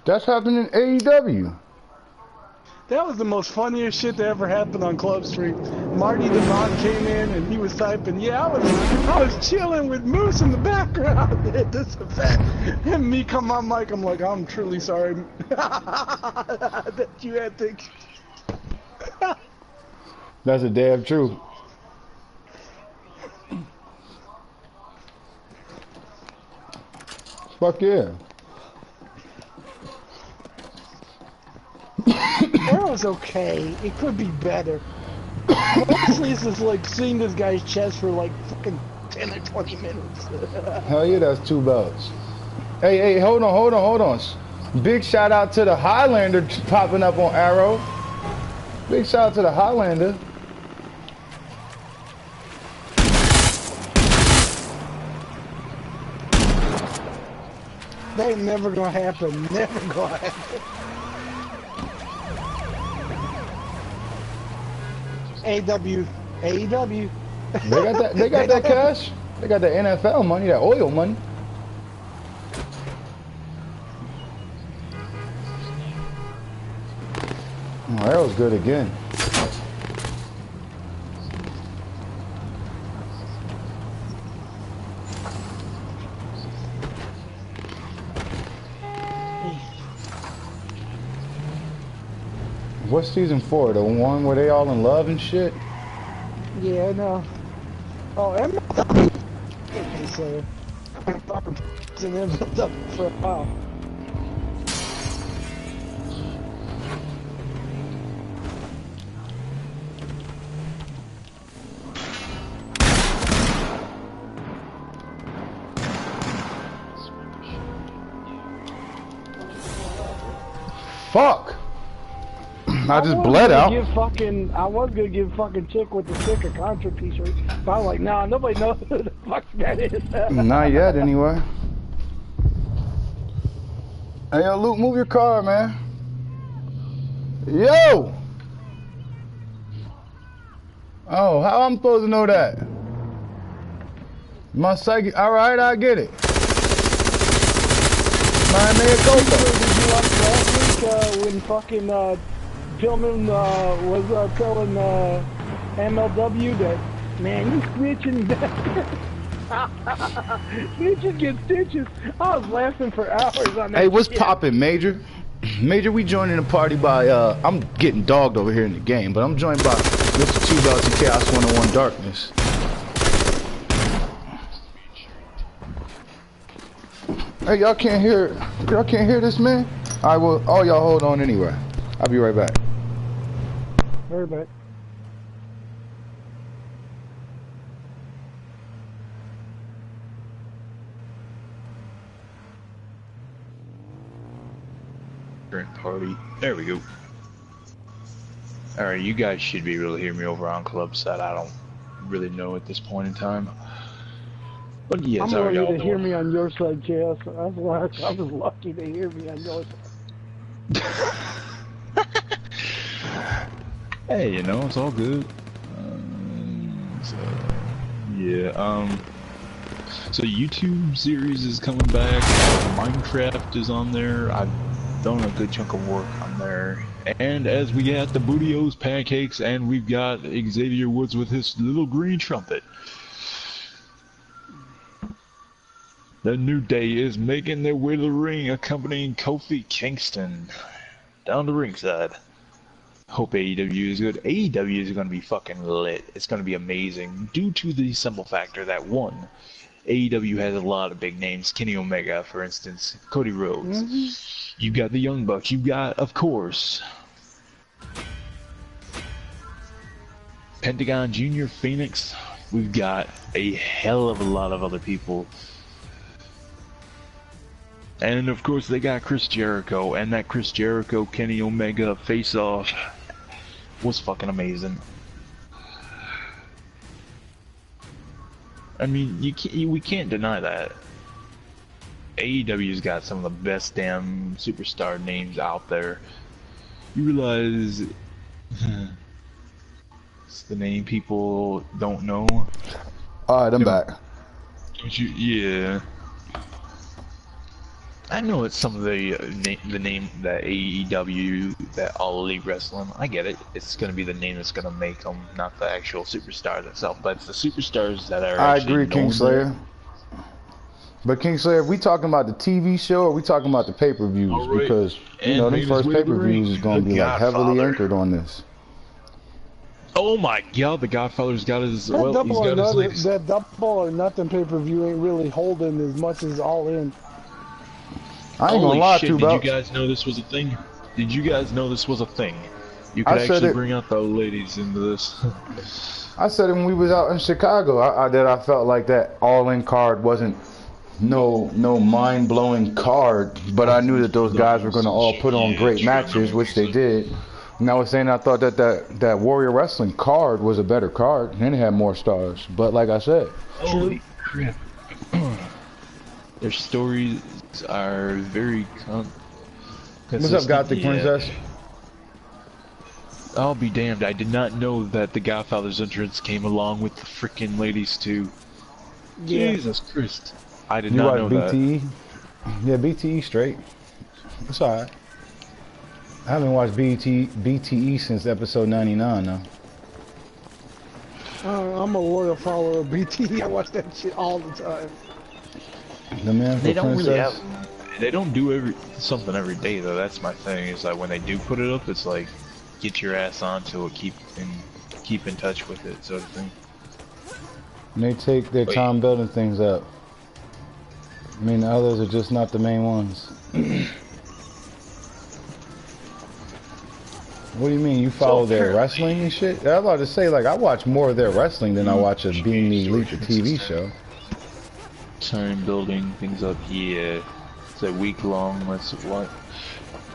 That's happened in AEW. That was the most funniest shit that ever happened on Club Street. Marty DeVon came in and he was typing, yeah, I was chilling with Moose in the background. This effect. And me come on mic, I'm like, I'm truly sorry that you had to. That's a damn truth. Fuck yeah. That was okay. It could be better. Honestly, it's just like seeing this guy's chest for like fucking 10 or 20 minutes. Hell yeah, that's Two Belts. Hey, hold on. Big shout out to the Highlander popping up on Arrow. Big shout out to the Highlander. That ain't never gonna happen. Never gonna happen. AEW. They got that. They got that cash. They got the NFL money, that oil money. Oh, that was good again. What's season 4? The one where they all in love and shit? Yeah, I know. Oh, MLW. So, I'm fucking in MLW for a while. Fuck! I just bled out. I was gonna give fucking chick with the stick a Contra t-shirt, but I was like, nah, nobody knows who the fuck that is. Not yet, anyway. Hey, yo, Luke, move your car, man. Yo! Oh, how I'm supposed to know that? My psychic. All right, I get it. My name is Did you watch last week when fucking Tillman was telling MLW that Man, you snitching bastard. Snitches get stitches. I was laughing for hours on that. Hey, what's shit. poppin', Major? Major, we joining the party by, I'm getting dogged over here in the game, but I'm joined by Mr. T-Belt and Chaos 101 Darkness. Hey, y'all can't hear this, man? Alright, well, all y'all hold on anyway. I'll be right back. Very bad. Party. There we go. Alright, you guys should be able to hear me over on club side. I don't really know at this point in time. But yes, I'm how are lucky y'all to hear doing? me on your side, Chaos. I was lucky to hear me on your side. Hey, you know, it's all good. So YouTube series is coming back. Minecraft is on there. I've done a good chunk of work on there. And as we got the Bootios pancakes, and we've got Xavier Woods with his little green trumpet. The New Day is making their way to the ring, accompanying Kofi Kingston down the ringside. Hope AEW is good. AEW is going to be fucking lit. It's going to be amazing due to the simple factor that, one, AEW has a lot of big names. Kenny Omega, for instance, Cody Rhodes. You've got the Young Bucks. You've got, of course, Pentagon Jr., Phoenix. We've got a hell of a lot of other people. And of course they got Chris Jericho, and that Chris Jericho Kenny Omega face-off was fucking amazing. I mean, we can't deny that. AEW's got some of the best damn superstar names out there. You realize it's the name people don't know. Alright, I'm back. Don't you? Yeah. I know it's some of the name that AEW, that All Elite Wrestling. I get it. It's gonna be the name that's gonna make them, not the actual superstars themselves. But it's the superstars that are. I agree, Kingslayer. But Kingslayer, we talking about the TV show, or we talking about the pay-per-views? Right. Because you know, them first pay-per-views is gonna be like heavily anchored on this. Oh my God, the Godfather's got his. That Well, double he's got his nothing, that double or nothing pay-per-view ain't really holding as much as All In. I ain't gonna lie shit, to you, did bro. you guys know this was a thing? Did you guys know this was a thing? You could actually bring out the ladies into this. I said it when we was out in Chicago. That I felt like that All-In card wasn't no mind-blowing card, but I knew that those guys were gonna all put on great matches, which they did. And I was saying I thought that Warrior Wrestling card was a better card, and it had more stars. But like I said, Holy crap! Their stories are very what's up, Gothic Princess? I'll be damned, I did not know that the Godfather's entrance came along with the freaking ladies too. Yeah. Jesus Christ. I did not know that. BTE? Yeah, BTE straight. It's alright. I haven't watched BTE since episode 99 now. I'm a loyal follower of BT. I watch that shit all the time. The man for They don't Princess. really have. They don't do something every day though. That's my thing. Is like when they do put it up, it's like get your ass onto it, keep in touch with it, sort of thing. And they take their time building things up. I mean, the others are just not the main ones. What do you mean? You follow their wrestling and shit? I was about to say, like, I watch more of their wrestling than I watch a Being the Elite, the TV show. Time building things up, yeah. It's a week long. That's what.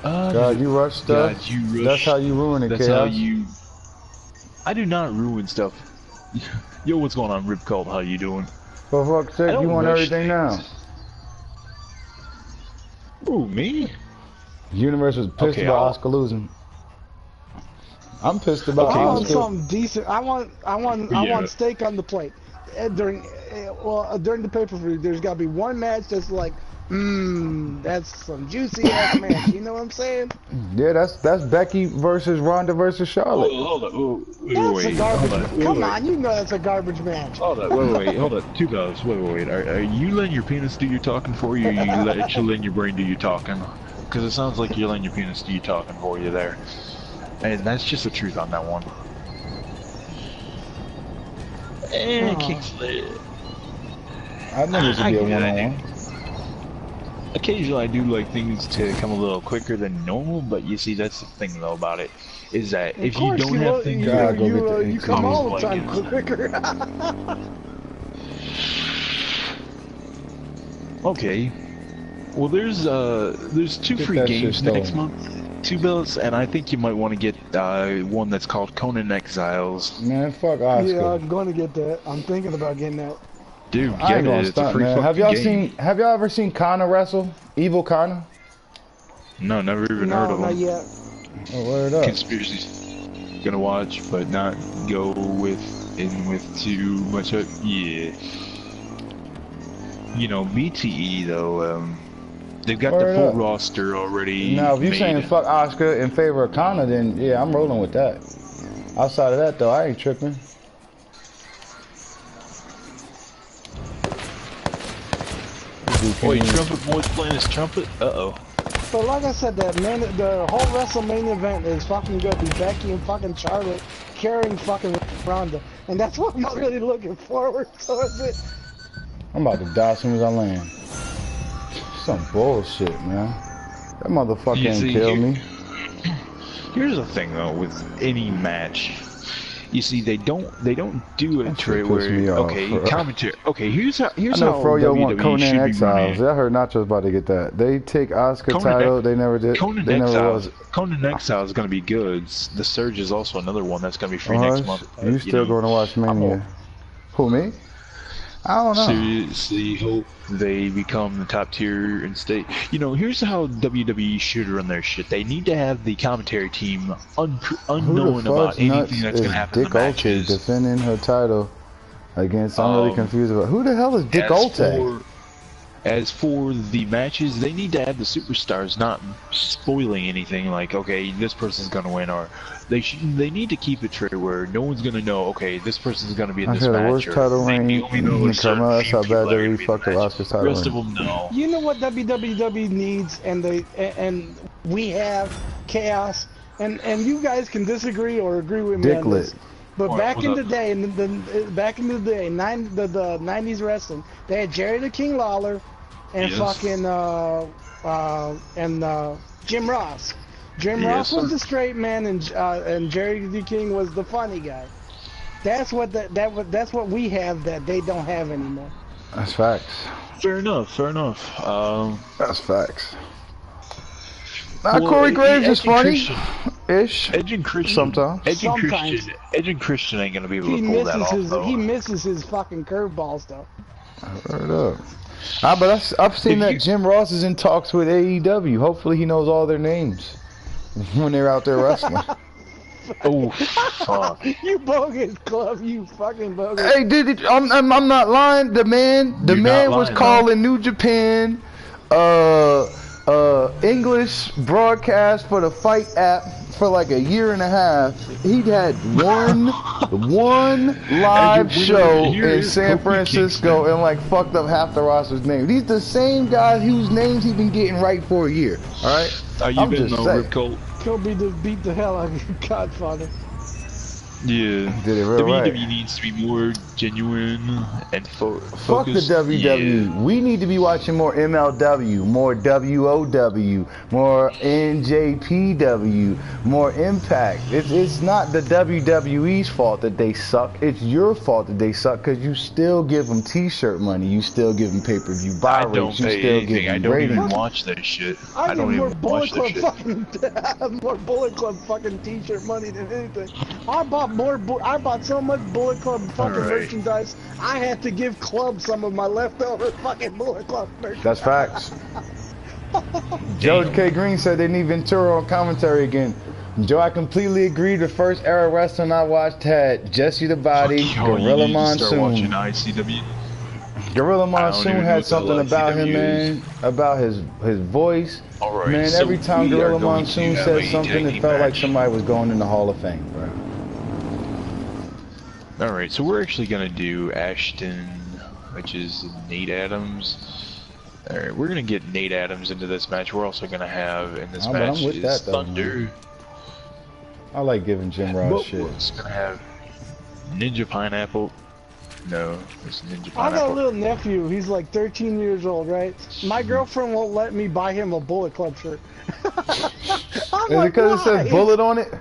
God, you rush stuff. God, you rush. That's how you ruin it, That's Chaos. how you. I do not ruin stuff. Yo, what's going on, Rip Cult? How you doing? For fuck's sake, you want everything now. Ooh, me? Universe was pissed about Oscar losing. I'm pissed about I want Oscar. something decent. I want steak on the plate. during during the pay-per-view, there's got to be one match that's like, that's some juicy ass match. You know what I'm saying? Yeah, that's Becky versus Ronda versus Charlotte. Hold up. That's a garbage. Come on, you know that's a garbage match. Hold up, wait, hold up. Two guys, wait. Are you letting your penis do your talking for you, or you letting your brain do your talking? Because it sounds like you're letting your penis do your talking for you there. And that's just the truth on that one. And Kingsley. I know this would be a one-on-one. Occasionally I do like things to come a little quicker than normal, but you see that's the thing though about it, is that if you don't have things you come all the time quicker. Okay. Well there's two free games next month. 2 belts, and I think you might want to get one that's called Conan Exiles. Man, fuck Oscar. Yeah, I'm going to get that. I'm thinking about getting that. Dude, I ain't get gonna it. It's stop, a free man. fucking game. Have y'all ever seen Connor wrestle? Evil Connor? No, never even heard of him. Not yet. Oh, word up. Conspiracy's gonna watch, but not go with too much. Yeah. You know, BTE though. They've got the full roster already. Now, if you're saying fuck Oscar in favor of Connor, then yeah, I'm rolling with that. Outside of that, though, I ain't tripping. Wait, Trumpet Boy's playing his trumpet? Uh-oh. But like I said, the whole WrestleMania event is fucking good. Be Becky and fucking Charlotte carrying fucking Ronda. And that's what I'm really looking forward to. I'm about to die as soon as I land. Some bullshit, man. That motherfucker ain't kill me. Here's the thing though, with any match, you see they don't do it to where commentary. Okay, here's how Froyo want WWE Conan Exiles. I heard Nacho's about to get that. They take Oscar title. They never did. Conan Exiles is gonna be good. The Surge is also another one that's gonna be free next month. You still going to watch Mania? Who, me? I don't know. Seriously, hope they become the top tier in state. You know, here's how WWE should run their shit. They need to have the commentary team unknown about anything that's gonna happen in the matches. Defending her title against. I'm really confused about who the hell is Dick Olte. As for the matches, they need to have the superstars not spoiling anything. Like, okay, this person's gonna win, or they need to keep it true where no one's gonna know. Okay, this person's gonna be in this match. The worst title reign in Carmella. That's how bad they really fucked up Oscar's title. Rest of them, no. You know what WWE needs, and we have chaos, and you guys can disagree or agree with me on this. But back in the day, the 90s wrestling, they had Jerry the King Lawler and fucking Jim Ross. Jim Ross was the straight man, and Jerry the King was the funny guy. That's what that's what we have that they don't have anymore. That's facts. Fair enough. That's facts. Corey Graves is funny. Ish. Edge and Christian. Sometimes. Edge and Christian ain't gonna be able to pull that off, though. He misses his fucking curveballs, though. Heard up. But I've seen that Jim Ross is in talks with AEW. Hopefully he knows all their names when they're out there wrestling. Oh, fuck. You bogus, Club. You fucking bogus. Hey, I'm not lying. The man was calling New Japan, English broadcast for the Fight app for like a year and a half. He'd had one live show in San Francisco and like fucked up half the roster's names. These the same guys whose names he's been getting right for a year. All right. You been on Rip Colt? Kobe just beat the hell out of your Godfather. Yeah. Did it real WWE right. needs to be more genuine and focused. Fuck the WWE. Yeah. We need to be watching more MLW, more WOW, more NJPW, more Impact. It's not the WWE's fault that they suck. It's your fault that they suck because you still give them T-shirt money. You still give them pay-per-view buy rates. You still give them I don't even watch that shit. I don't even watch that shit. I have more Bullet Club fucking T-shirt money than anything. I bought so much Bullet Club fucking merchandise. I had to give Club some of my leftover fucking Bullet Club merchandise. That's facts. George K. Green said they need Ventura on commentary again. Joe, I completely agree. The first era wrestling I watched had Jesse the Body, Gorilla Monsoon. ICW. Gorilla Monsoon had something about him, man. About his voice. Alright, man, so every time we are Gorilla going Monsoon to have said a something, tag it team felt like match. somebody was going in the Hall of Fame, bro. Alright, so we're actually gonna do Ashton, which is Nate Adams. Alright, we're gonna get Nate Adams into this match. We're also gonna have in this Oh, but I'm match with is that, though, Thunder. man. I like giving Jim Ross But shit. we're also gonna have Ninja Pineapple. No, it's Ninja I got a Pineapple. little nephew. He's like 13 years old, right? My girlfriend won't let me buy him a Bullet Club shirt. Is it because it says Bullet on it?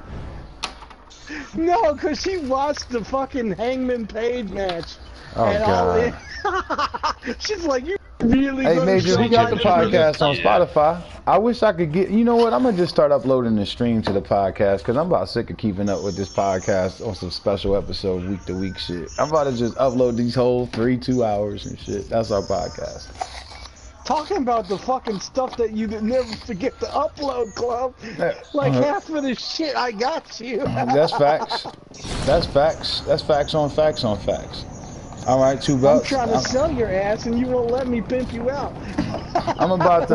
No, because she watched the fucking Hangman Page match. Oh, and God. She's like, you really Hey, gonna Major, show we got my the podcast on Yeah. Spotify. I wish I could get, you know what, I'm going to just start uploading the stream to the podcast because I'm about sick of keeping up with this podcast on some special episode week to week shit. I'm about to just upload these whole 2 hours and shit. That's our podcast. Talking about the fucking stuff that you never forget to upload, Club. Like half of the shit I got you. That's facts. That's facts. That's facts on facts on facts. All right, $2. I'm trying to sell your ass and you won't let me pimp you out. I'm about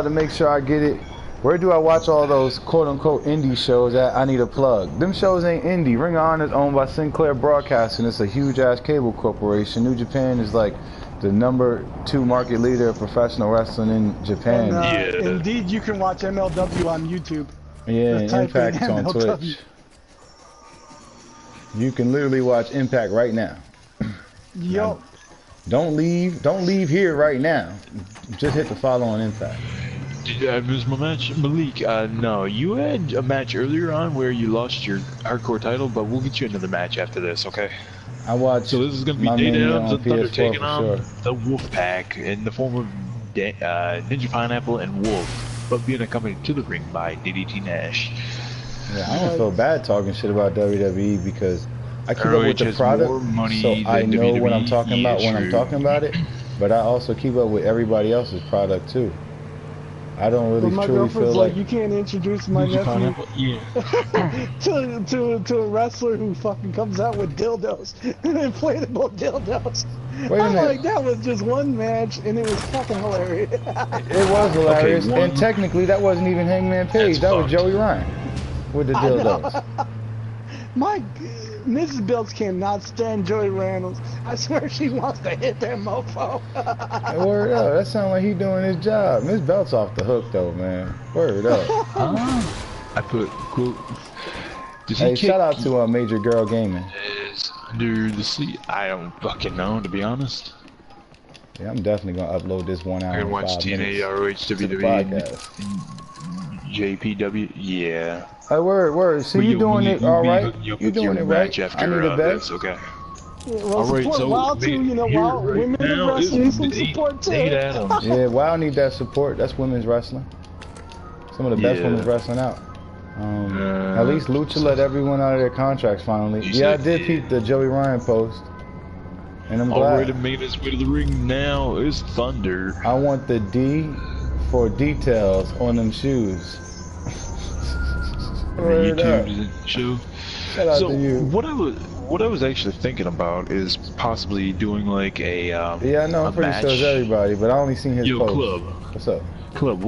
to make sure I get it. Where do I watch all those quote-unquote indie shows at? I need a plug. Them shows ain't indie. Ring of Honor is owned by Sinclair Broadcasting. It's a huge-ass cable corporation. New Japan is like the #2 market leader of professional wrestling in Japan. And, indeed, you can watch MLW on YouTube. Yeah, and Type in Impact's on MLW. Twitch. You can literally watch Impact right now. Yo. Don't leave here right now. Just hit the follow on Impact. Did I miss my match? Malik, no. You had a match earlier on where you lost your hardcore title, but we'll get you another match after this, okay? I watched. So this is going to be my Nate menu Adams on and Thunder PS4 taking for on sure. the Wolfpack in the form of Ninja Pineapple and Wolf, but being accompanied to the ring by DDT Nash. Yeah, I don't feel bad talking shit about WWE because I keep up with the has product, more money so I than know what I'm WWE, talking about when I'm true. talking about it. But I also keep up with everybody else's product too. I don't But really my truly girlfriend's feel like, like you can't introduce my Ninja nephew Pineapple, yeah. to a wrestler who fucking comes out with dildos, inflatable dildos. Wait a I'm minute. like, that was just one match, and it was fucking hilarious. it was hilarious. Okay, and technically, that wasn't even Hangman Page. That's That was fucked. Joey Ryan with the dildos. My Mrs. Bills cannot stand Joey Reynolds. I swear she wants to hit that mofo. Hey, word up. That sounds like he doing his job. Miss Belt's off the hook though, man. Word up. I put quote. Does Hey, he shout out to Major Girl Gaming. is under the sea? I don't fucking know, to be honest. Yeah, I'm definitely gonna upload this 1 hour I can and watch 5 TNA, minutes ROH, to the WWE, podcast. JPW. Yeah. Hey, word. See, you doing it all right. You doing it right. I need a bet. This, okay. Well, Alright, support so WoW too, you know, here WoW, right women in now wrestling need is some Nate- support too. Nate Adams. Yeah, WoW need that support. That's women's wrestling. Some of the best Yeah. women's wrestling out. At least Lucha let everyone out of their contracts finally. You Yeah, I said- did peep the Joey Ryan post, and I'm Alright, glad. to make his way to the ring now is Thunder. I want the D for details on them shoes. Word up. YouTube show. Shout out So to you. what I was actually thinking about is possibly doing like a Yeah, I know. a I'm pretty match. sure it's everybody, but I only seen his Yo, post. Club. What's up? Club,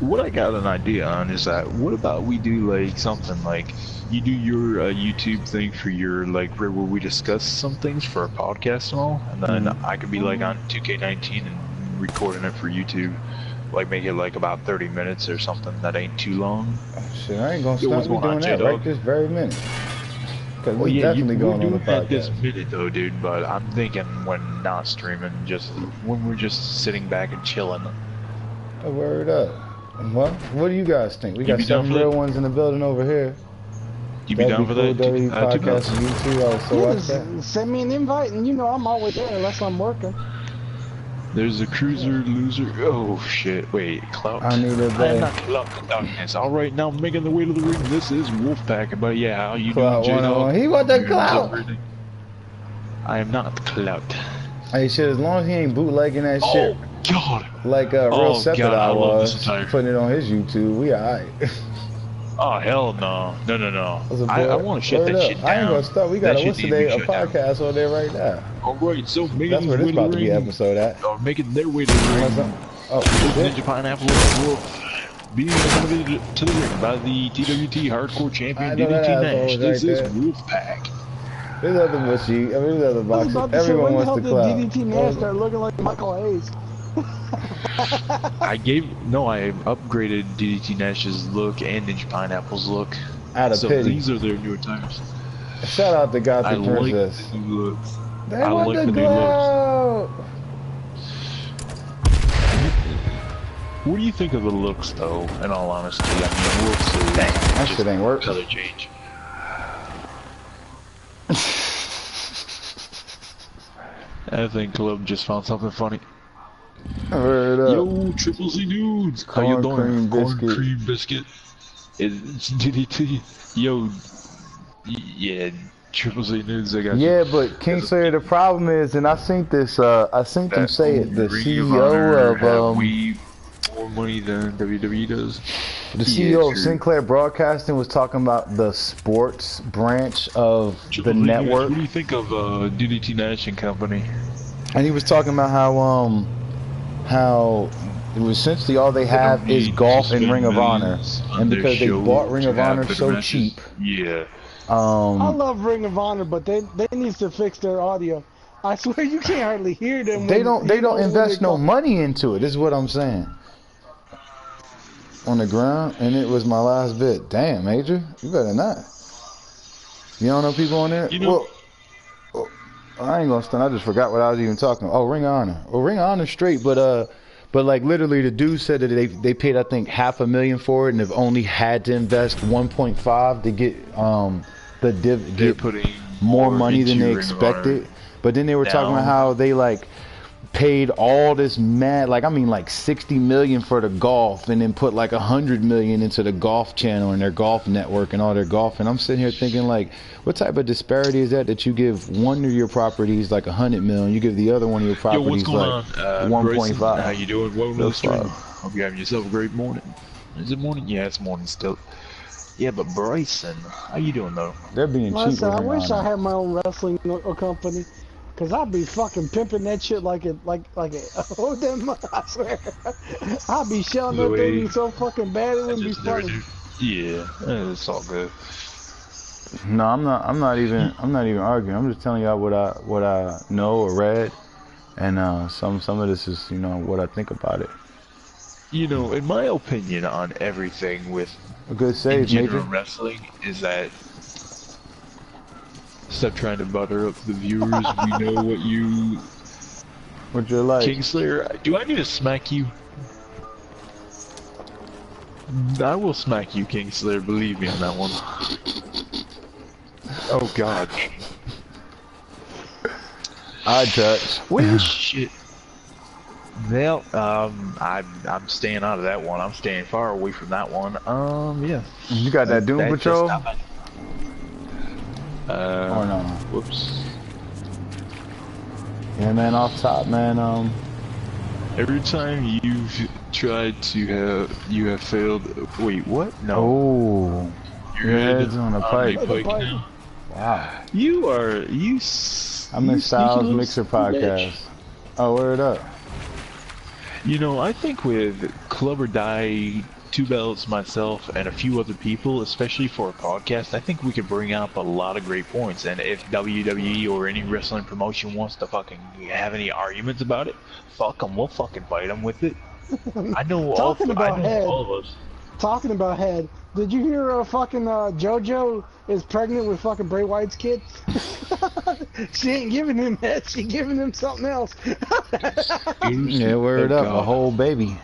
what I got an idea on is that what about we do like something like you do your YouTube thing for your like where we discuss some things for a podcast and all, and then I could be like on 2K19 and recording it for YouTube, like make it like about 30 minutes or something that ain't too long. Oh, shit, I ain't gonna Yo, stop what's me going on, doing that J-Dog? right this very minute. Cause Well, we yeah, definitely we're going on the doing that this podcast. minute though, dude. But I'm thinking when not streaming, just when we're just sitting back and chilling. Oh, word up. Well, what do you guys think? We You got be down some for real that? ones in the building over here. You be down for That'd that? be cool. WWE podcast on YouTube. I would so Yeah, watch just that. send me an invite, and you know I'm always there unless I'm working. There's a cruiser loser. Oh shit! Wait, Clout. I need a I am bet. not Clout the Darkness. All right, now making the way to the ring. This is Wolfpack. But yeah, how you Clout doing, J-Dog? 101. He want the clout. I am not Clout. Hey, shit, as long as he ain't bootlegging that shit Oh God! like Real Oh, Sepid God, I I love this was, attire. putting it on his YouTube, we alright. Oh hell no, no. That's a I boy. want to shut Word that up. shit down. I ain't gonna stop. We got That a shit what's needs to today? be A shut down. podcast on there right now. All right, so making That's where his this way to about the to be ring, episode at. or making their way to the ring. Oh, shit. Ninja Pineapple and Wolf being elevated to the ring by the TWT Hardcore Champion I know that DDT asshole Nash. was This right is there. Wolfpack. There's other mushy. I mean, there's other I was boxes. about to say, Everyone when the wants hell to did club. DDT Nash start looking like Michael Hayes? I upgraded DDT Nash's look and Ninja Pineapple's look. Out of So pity. these are their new attires. Shout out to I Gothic like Princess. the new looks. They I want like the the new looks. glow. What do you think of the looks, though? In all honesty, I mean, looks is That just shit ain't work. color change. I think Club just found something funny. Word up. Yo, Triple Z dudes, how you Corn doing? cream biscuit. Corn cream biscuit. It's DDT. Yo, yeah, Triple Z dudes. I got you. Yeah, but Kingslayer, the problem is, and I seen this. I seen them say it. The CEO of we more money than WWE does. the CEO of Sinclair Broadcasting was talking about the sports branch of Triple the Z dudes, network, what do you think of DDT Nash and Company? and he was talking about how it was essentially all they have is golf and Ring of Honor, and because they bought Ring of Honor so cheap. Yeah. I love Ring of Honor, but they need to fix their audio. I swear you can't hardly hear them. They don't invest no money into it. Is what I'm saying. On the ground, and it was my last bit. Damn, Major, you better not. You don't know people on there? You know, well, I ain't gonna stunt. I just forgot what I was even talking about. Oh, Ring of Honor. Well, Ring of Honor straight, but like literally, the dude said that they paid I think $500,000 for it, and have only had to invest 1.5 to get get putting more money than they into Ring of Honor. expected. But then they were talking about how they like paid all this mad, like I mean like 60 million for the golf, and then put like 100 million into the golf channel and their golf network and all their golf. And I'm sitting here thinking, like, what type of disparity is that you give one of your properties like 100 million, you give the other one of your properties like 1.5. How you doing? Welcome to the stream. Hope you're having yourself a great morning. Is it morning? Yeah, it's morning still. Yeah, but Bryson, how you doing though? They're being cheap. Listen, I wish I had my own wrestling company. Cause I'd be fucking pimping that shit like it. Oh damn! I swear, I'd be shelling that thing so fucking bad it wouldn't be funny. Yeah, it's all good. No, I'm not even arguing. I'm just telling y'all what I know or read, and some of this is what I think about it. In my opinion on everything with a good save, general Major. wrestling is that. Stop trying to butter up the viewers. We know what you like. Kingslayer, do I need to smack you? I will smack you, Kingslayer, believe me on that one. Oh god. I touch. Well shit. Well, I'm staying out of that one. I'm staying far away from that one. Yeah. You got that Doom Patrol? Oh no. Whoops. Yeah, man, off top, man. Every time you've tried to you have failed. Wait, what? No. Oh. Your head's on a pipe. Now. Wow. I'm in Styles Mixer podcast. Bitch. Oh, word up. I think with CLUBorDIE, 2 Belts, myself, and a few other people, especially for a podcast, I think we could bring up a lot of great points. And if WWE or any wrestling promotion wants to fucking have any arguments about it, fuck them. We'll fucking fight them with it. I know all of us. Talking about head, did you hear fucking JoJo is pregnant with fucking Bray Wyatt's kid? She ain't giving him head, she giving him something else. Yeah, word up, a whole baby.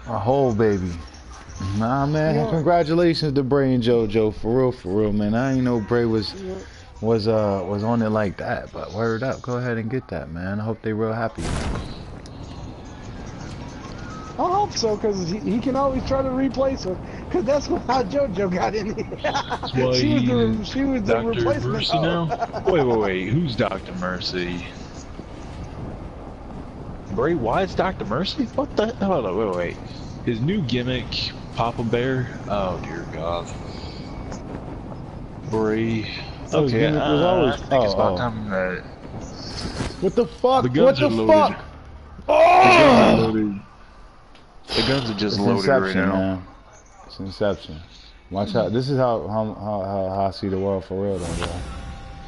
A whole baby. Nah, man, congratulations to Bray and JoJo, for real, man. I ain't know Bray was on it like that, but word up, go ahead and get that, man. I hope they real happy. I hope so, because he can always try to replace her. Because that's how JoJo got in here. she was the replacement. Mercy now? Wait. Who's Dr. Mercy? Bray Wyatt's Dr. Mercy? What the? Hold on, wait. His new gimmick, Papa Bear. Oh dear God. Bray. Oh, his Okay, gimmick was always. I think it's about Oh, time that what the fuck? the What guns the are loaded. fuck? The guns are Oh! loaded. The guns are just It's loaded right Inception, now. man. It's Inception. Watch out. This is how I see the world for real, though, bro.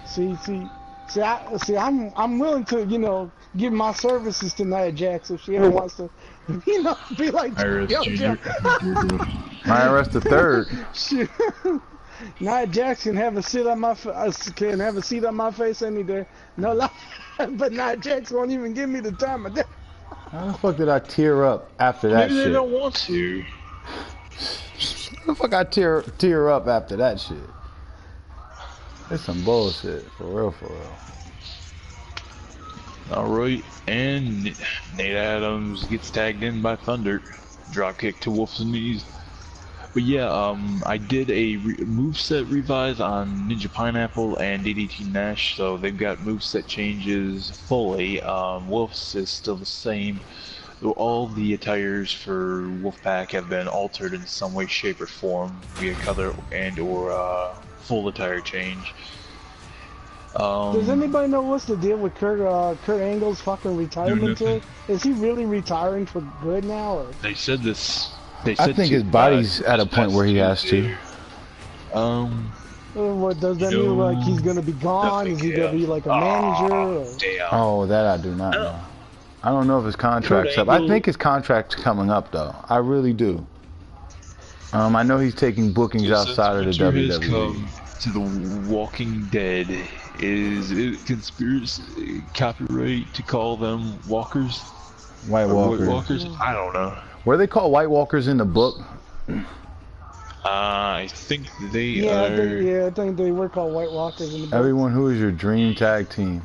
See, I'm willing to, you know, give my services to Nia Jax if she ever wants to, you know, be like, Iris yo, Jr. IRS the third. Shit. Nia Jax can have a seat on my face any day. No lie, but Nia Jax won't even give me the time of day. How the fuck did I tear up after that Maybe shit? they don't want to. How the fuck I tear up after that shit? It's some bullshit, for real, for real. Alright, and Nate Adams gets tagged in by Thunder. Dropkick to Wolf's knees. But yeah, I did a moveset revise on Ninja Pineapple and DDT Nash, so they've got moveset changes fully. Wolf's is still the same. All the attires for Wolfpack have been altered in some way, shape, or form via color and or full attire change. Does anybody know what's the deal with Kurt Angle's fucking retirement tour? Is he really retiring for good now? Or? They said this. I think his body's at a point where he has to. What does that mean? Like he's gonna be gone? Is he gonna be like a manager? Or? Oh, that I do not know. I don't know if his contract's up. I think his contract's coming up though. I really do. I know he's taking bookings outside of the WWE. To the Walking Dead, is it conspiracy copyright to call them walkers? White Walkers. White Walkers? I don't know. Were they called White Walkers in the book? I think they are. I think they were called White Walkers in the book. Everyone who is your dream tag team.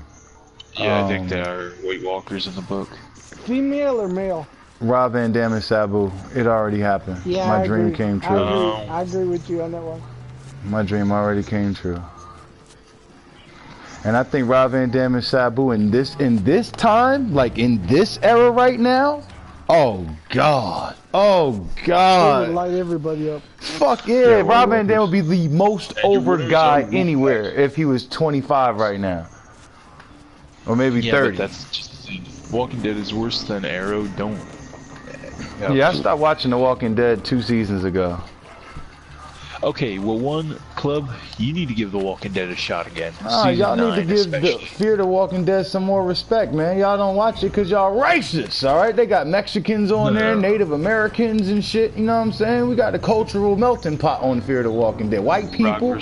Yeah, I think they are White Walkers in the book. Female or male? Rob Van Dam and Sabu. It already happened. Yeah, my dream came true. I agree with you on that one. My dream already came true. And I think Rob Van Dam and Sabu in this time, like in this era right now, oh God. Oh God. They would light everybody up. Fuck yeah, Rob Van Dam would be the most over guy anywhere if he was 25 right now. Or maybe 30. But that's just the thing. Walking Dead is worse than Arrow. Don't. Yeah, I stopped watching The Walking Dead 2 seasons ago. Okay, well, one, Club, you need to give The Walking Dead a shot again. Y'all need to give Fear the Walking Dead some more respect, man. Y'all don't watch it because y'all racist, alright? They got Mexicans on there, Native Americans and shit, you know what I'm saying? We got the cultural melting pot on Fear the Walking Dead. White people,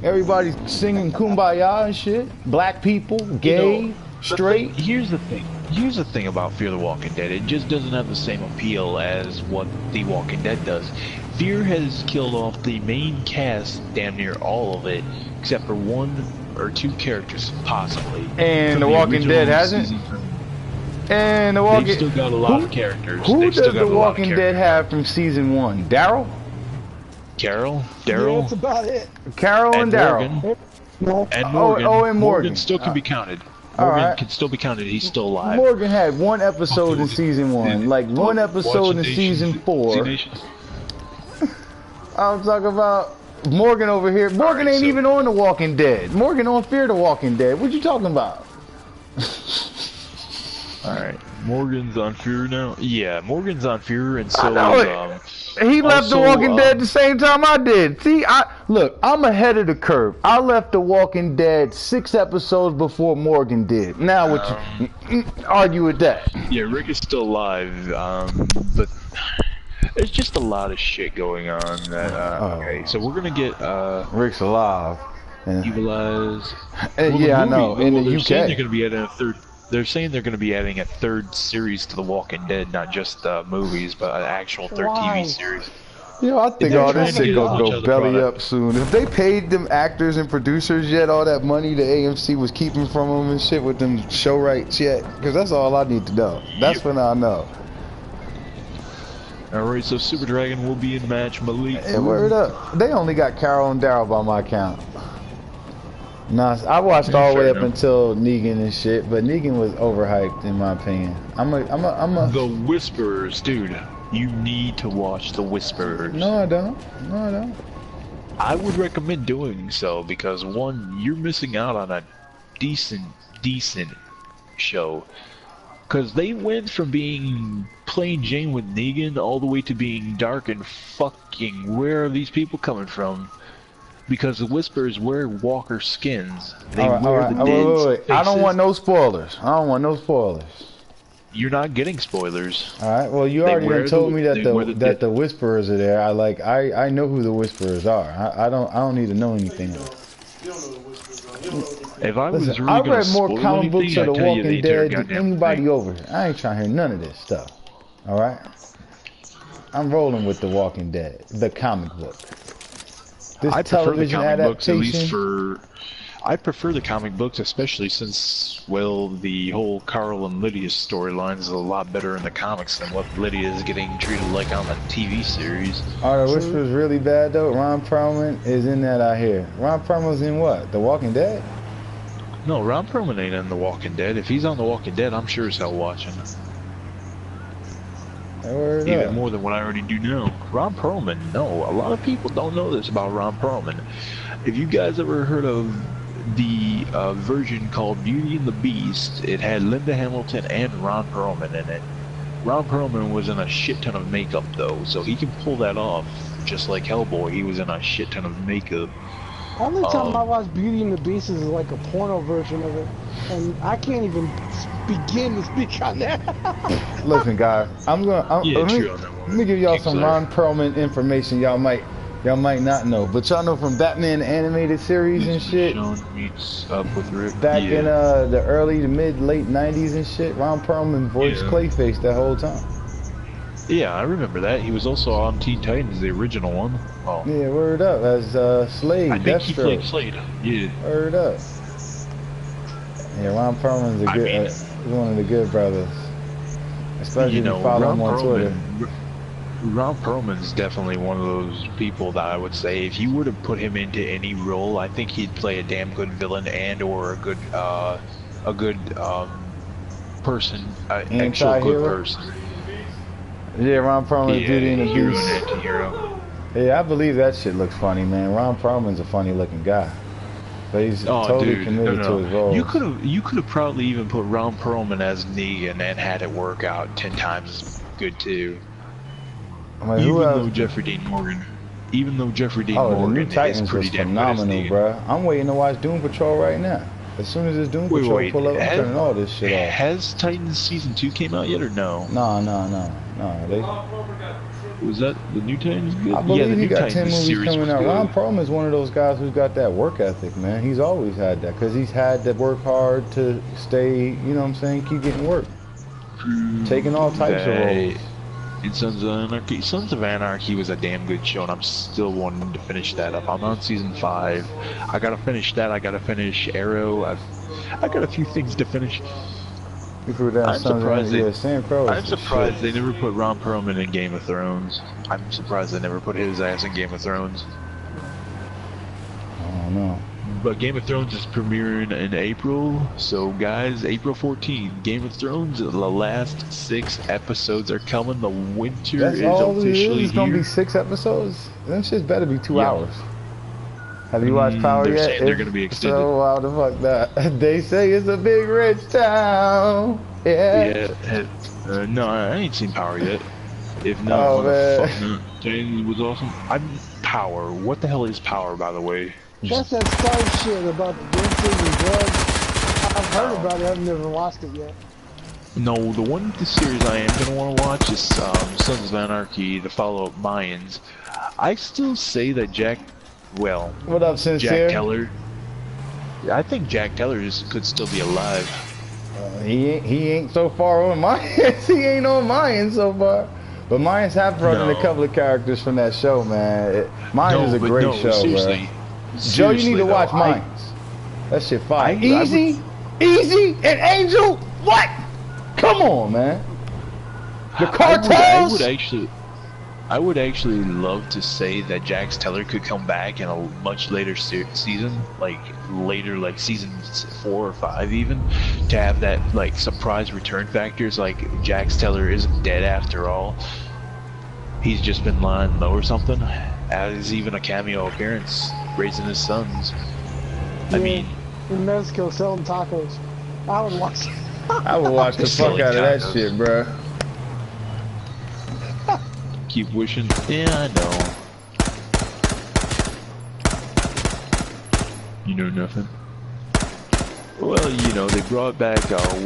everybody's singing Kumbaya and shit. Black people, gay, straight. Here's the thing about Fear the Walking Dead. It just doesn't have the same appeal as what The Walking Dead does. Fear has killed off the main cast, damn near all of it, except for 1 or 2 characters, possibly. And The Walking Dead hasn't? And The Walking... They've still got a lot of characters. Who does The Walking Dead have from season 1? Daryl? Carol? Yeah, Daryl? that's about it. Carol and Daryl. And Morgan. And Morgan. Morgan still can be counted. Morgan can still be counted. He's still alive. Morgan had 1 episode in season 1. Like 1 episode in season 4. I'm talking about Morgan over here. Morgan ain't even on The Walking Dead. Morgan on Fear the Walking Dead. What you talking about? Alright. Morgan's on Fear now? Yeah, Morgan's on Fear, and so is, he left The Walking Dead the same time I did. See, look, I'm ahead of the curve. I left The Walking Dead 6 episodes before Morgan did. Now, what you argue with that? Yeah, Rick is still alive, but there's just a lot of shit going on. Okay, so we're gonna get Rick's alive. Evil Eyes. Yeah, I know. In the UK, they're gonna be adding a third. They're saying they're going to be adding a 3rd series to The Walking Dead, not just movies, but an actual 3rd TV series. Yo, I think all this shit gonna go belly up soon. If they paid them actors and producers yet all that money the AMC was keeping from them and shit with them show rights yet, because that's all I need to know. That's when I know. Alright, so Super Dragon will be in match. Malik. Hey, word up. They only got Carol and Daryl by my count. Nah, I watched all the way up until Negan and shit, but Negan was overhyped in my opinion. I'm a The Whisperers, dude. You need to watch The Whisperers. No, I don't. No, I don't. I would recommend doing so because one, you're missing out on a decent show. Because they went from being plain Jane with Negan all the way to being dark and fucking where are these people coming from? Because the Whisperers wear Walker skins. They wear the dead wait. I don't want no spoilers. I don't want no spoilers. You're not getting spoilers. All right. Well, you already done told me that the Whisperers are there. I know who the Whisperers are. I don't need to know anything else. If I was Listen, really I read more comic books of The I'd tell you Walking Dead than anybody over here. I ain't trying to hear none of this stuff. All right. I'm rolling with The Walking Dead, the comic book. This I prefer the television comic books, at adaptation. least for. I prefer the comic books, especially since, well, the whole Carl and Lydia storyline is a lot better in the comics than what Lydia is getting treated like on the TV series. Are the Whispers really bad though? Ron Perlman is in that, I hear. Ron Perlman's in what? The Walking Dead? No, Ron Perlman ain't in The Walking Dead. If he's on The Walking Dead, I'm sure as hell watching. Even more than what I already do know. Ron Perlman, no. A lot of people don't know this about Ron Perlman. If you guys ever heard of the version called Beauty and the Beast, it had Linda Hamilton and Ron Perlman in it. Ron Perlman was in a shit ton of makeup though, so he can pull that off. Just like Hellboy, he was in a shit ton of makeup. Only time I watched Beauty and the Beast is like a porno version of it, and I can't even begin to speak on that. Listen, guys, let me give y'all some Ron Perlman information y'all might not know, but y'all know from Batman animated series and shit. Back in the early to late 90s and shit, Ron Perlman voiced Clayface that whole time. Yeah, I remember that. He was also on Teen Titans, the original one. Oh. Yeah, word up. As Slade, I think he played Deathstroke. Slade. Yeah. Word up. Yeah, Ron Perlman's one of the good brothers. Especially if you follow him on Twitter. Ron Perlman's definitely one of those people that I would say if you were to put him into any role, I think he'd play a damn good villain and or a good person, actual good person. Yeah, Ron Perlman's Beauty and the Beast. Anti-hero. Yeah, I believe that shit looks funny, man. Ron Perlman's a funny looking guy. But he's totally committed to his role. You could have probably even put Ron Perlman as Negan and had it work out 10 times as good too. I mean, even though Jeffrey Dean Morgan the new Titans was phenomenal, bro. I'm waiting to watch Doom Patrol right now. As soon as this Doom Patrol pull up, I'm turning all this shit off. Has Titans season 2 came out yet or no? No. Was that the new Titans? Good? I believe he got 10 movies coming out. Good. Ron Perlman is one of those guys who's got that work ethic, man. He's always had that because he's had to work hard to stay, you know what I'm saying, keep getting work. Taking all types of roles. In Sons of Anarchy was a damn good show, and I'm still wanting to finish that up. I'm on season 5. I gotta finish that. I gotta finish Arrow. I got a few things to finish. I'm surprised they never put Ron Perlman in Game of Thrones. I'm surprised they never put his ass in Game of Thrones. I don't know. But Game of Thrones is premiering in April, so guys, April 14th, Game of Thrones, the last 6 episodes are coming. The winter is officially here. It's gonna be 6 episodes? Them shit better be 2 hours. Have you watched Power yet? Saying they're gonna be extended. So how the fuck that? They say it's a big rich town. Yeah. No, I ain't seen Power yet. If not, it was awesome. Power. What the hell is Power, by the way? That's that Star shit about the dentures and drugs. I've heard about it, I've never watched it yet. No, the series I am gonna want to watch is Sons of Anarchy, the follow-up Mayans. I still say that what up, Sincere? Jack Teller. I think Jack Teller could still be alive. He ain't so far on Mayans. He ain't on Mayans so far. But Mayans have brought in a couple of characters from that show, man. Mayans is a great show, seriously. bro. Joe, you need to watch Mayans. That shit fire. Easy, and Angel. What? Come on, man. The cartels. I would actually love to say that Jax Teller could come back in a much later season, like season 4 or 5 even, to have that like surprise return factors, like Jax Teller isn't dead after all. he's just been lying low or something. As even a cameo appearance, raising his sons. I mean, in Mexico selling tacos. I would watch. I would watch the fuck out of that shit, bro. Keep wishing. Yeah, I know. You know nothing. Well, you know, they brought back,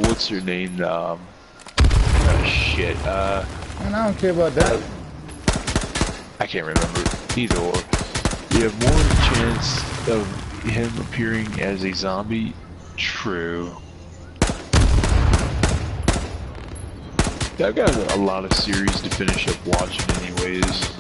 what's her name? Shit, And I don't care about that. I can't remember. Either or. You have more chance of him appearing as a zombie. True. I've got a lot of series to finish up watching anyways.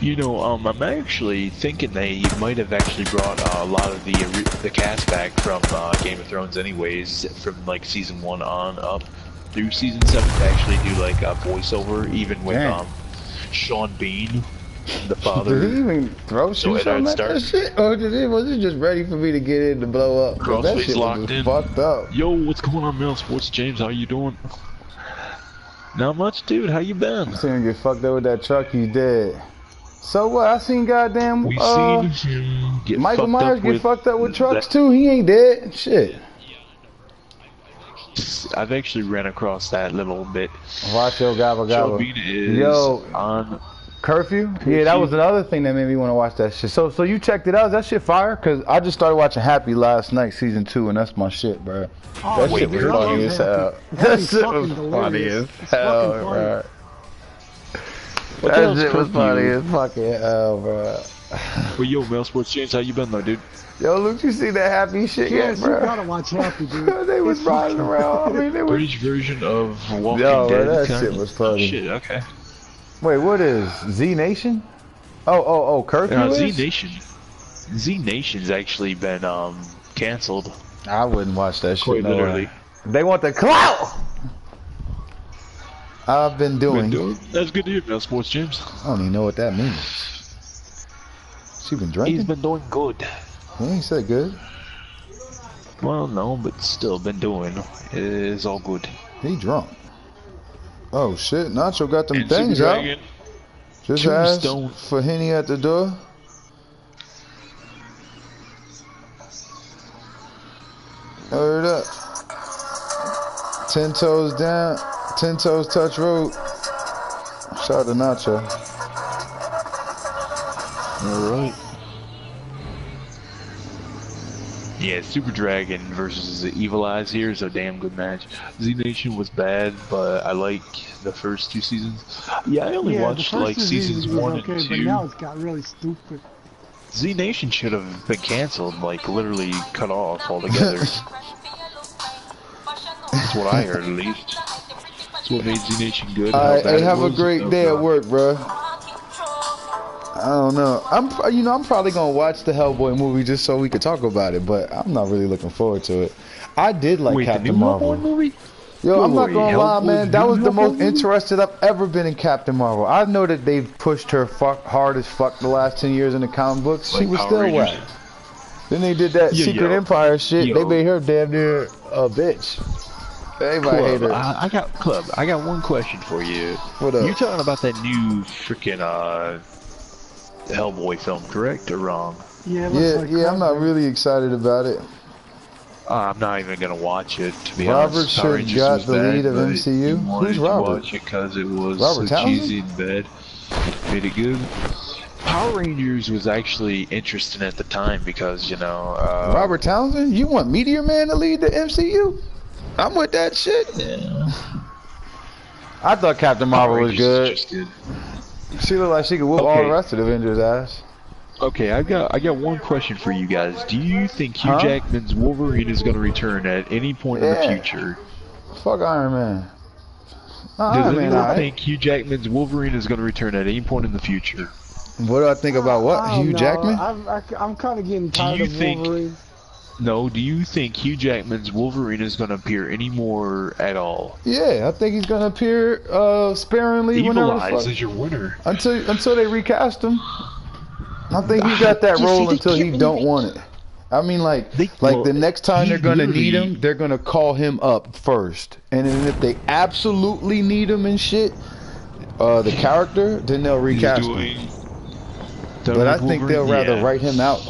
You know, I'm actually thinking they might have actually brought a lot of the cast back from Game of Thrones anyways, from like season 1 on up through season 7 to actually do like a voiceover, even with Sean Bean, the father. Did he even throw shit on that shit? Or was it just ready for me to get in to blow up? That shit locked in. Fucked up. Yo, what's going on, Mel Sports James? How you doing? Not much, dude. How you been? I seen him get fucked up with that truck. He's dead. So what? I seen goddamn we seen him get Michael Myers get fucked up with trucks that. too. He ain't dead. Shit. I've actually ran across that little bit. Watch your gobble gobble. Yo, on curfew? Yeah, that was another thing that made me want to watch that shit. So you checked it out? Is that shit fire? Cause I just started watching Happy last night, season 2, and that's my shit, bro. Oh, that shit was funny as hell. That shit was funny as hell, bro. That shit was funny as fucking hell, bro. Well, yo, Mel Sports James, how you been though, dude? Yo, look, you see that Happy shit yet, bro? You gotta watch Happy, dude. They was riding around. I mean, they was British version of Walking Dead. That shit was funny. Oh, shit, okay. Wait, what is Z Nation? Oh, curfew Z Nation. Z Nation's actually been canceled. I wouldn't watch that shit. Quite literally. They want the clout. I've been doing. That's good to hear, Mel Sports James. I don't even know what that means. She been drinking? He's been doing good. Well, he said good. Well, no, but still been doing. It is all good. He drunk. Oh shit! Nacho got them things out. Just asked for Henny at the door. Heard up. 10 toes down. 10 toes touch road. Shout out to Nacho. Alright. Yeah, Super Dragon versus the Evil Eyes here is a damn good match. Z Nation was bad, but I like the first 2 seasons. Yeah, I only watched like seasons 1 and 2. But now it's got really stupid. Z Nation should have been canceled, like literally cut off altogether. That's what I heard, at least. That's what made Z Nation good. Alright, hey, have a great day at work, bro. I don't know. I'm probably gonna watch the Hellboy movie just so we could talk about it, but I'm not really looking forward to it. I did like Captain Marvel. Movie? Yo, I'm not gonna lie, man. That was the most interested I've ever been in Captain Marvel. I know that they've pushed her hard as fuck the last 10 years in the comic books. She was still whack. Then they did that Secret Empire shit. They made her damn near a bitch. Everybody hate her. I got one question for you. What up? You're talking about that new freaking Hellboy film, correct or wrong? Yeah, I'm not really excited about it. I'm not even gonna watch it, to be Robert honest. should got the lead of MCU. Who's Robert? Watch it because it was Robert so Townsend? cheesy and bad. Made it good. Power Rangers was actually interesting at the time because, you know... Robert Townsend? You want Meteor Man to lead the MCU? I'm with that shit. Yeah. I thought Captain Marvel was good. Just good. She looked like she could whoop all the rest of the Avengers' ass. Okay, I got one question for you guys. Do you think Hugh Jackman's Wolverine is going to return at any point in the future? Fuck Iron Man. Does anyone think Hugh Jackman's Wolverine is going to return at any point in the future? What do I think about what? Hugh Jackman? I'm kind of getting tired of Wolverine. No, do you think Hugh Jackman's Wolverine is going to appear anymore at all? Yeah, I think he's going to appear sparingly whenever. Evil Eyes is your winner. Until they recast him. I think he got that role until he don't want it. I mean, like Well, the next time he they're gonna need literally- him, they're gonna call him up first, and then if they absolutely need him and shit, the character, then they'll He's recast him. doing. But I think they'll rather Yeah. write him out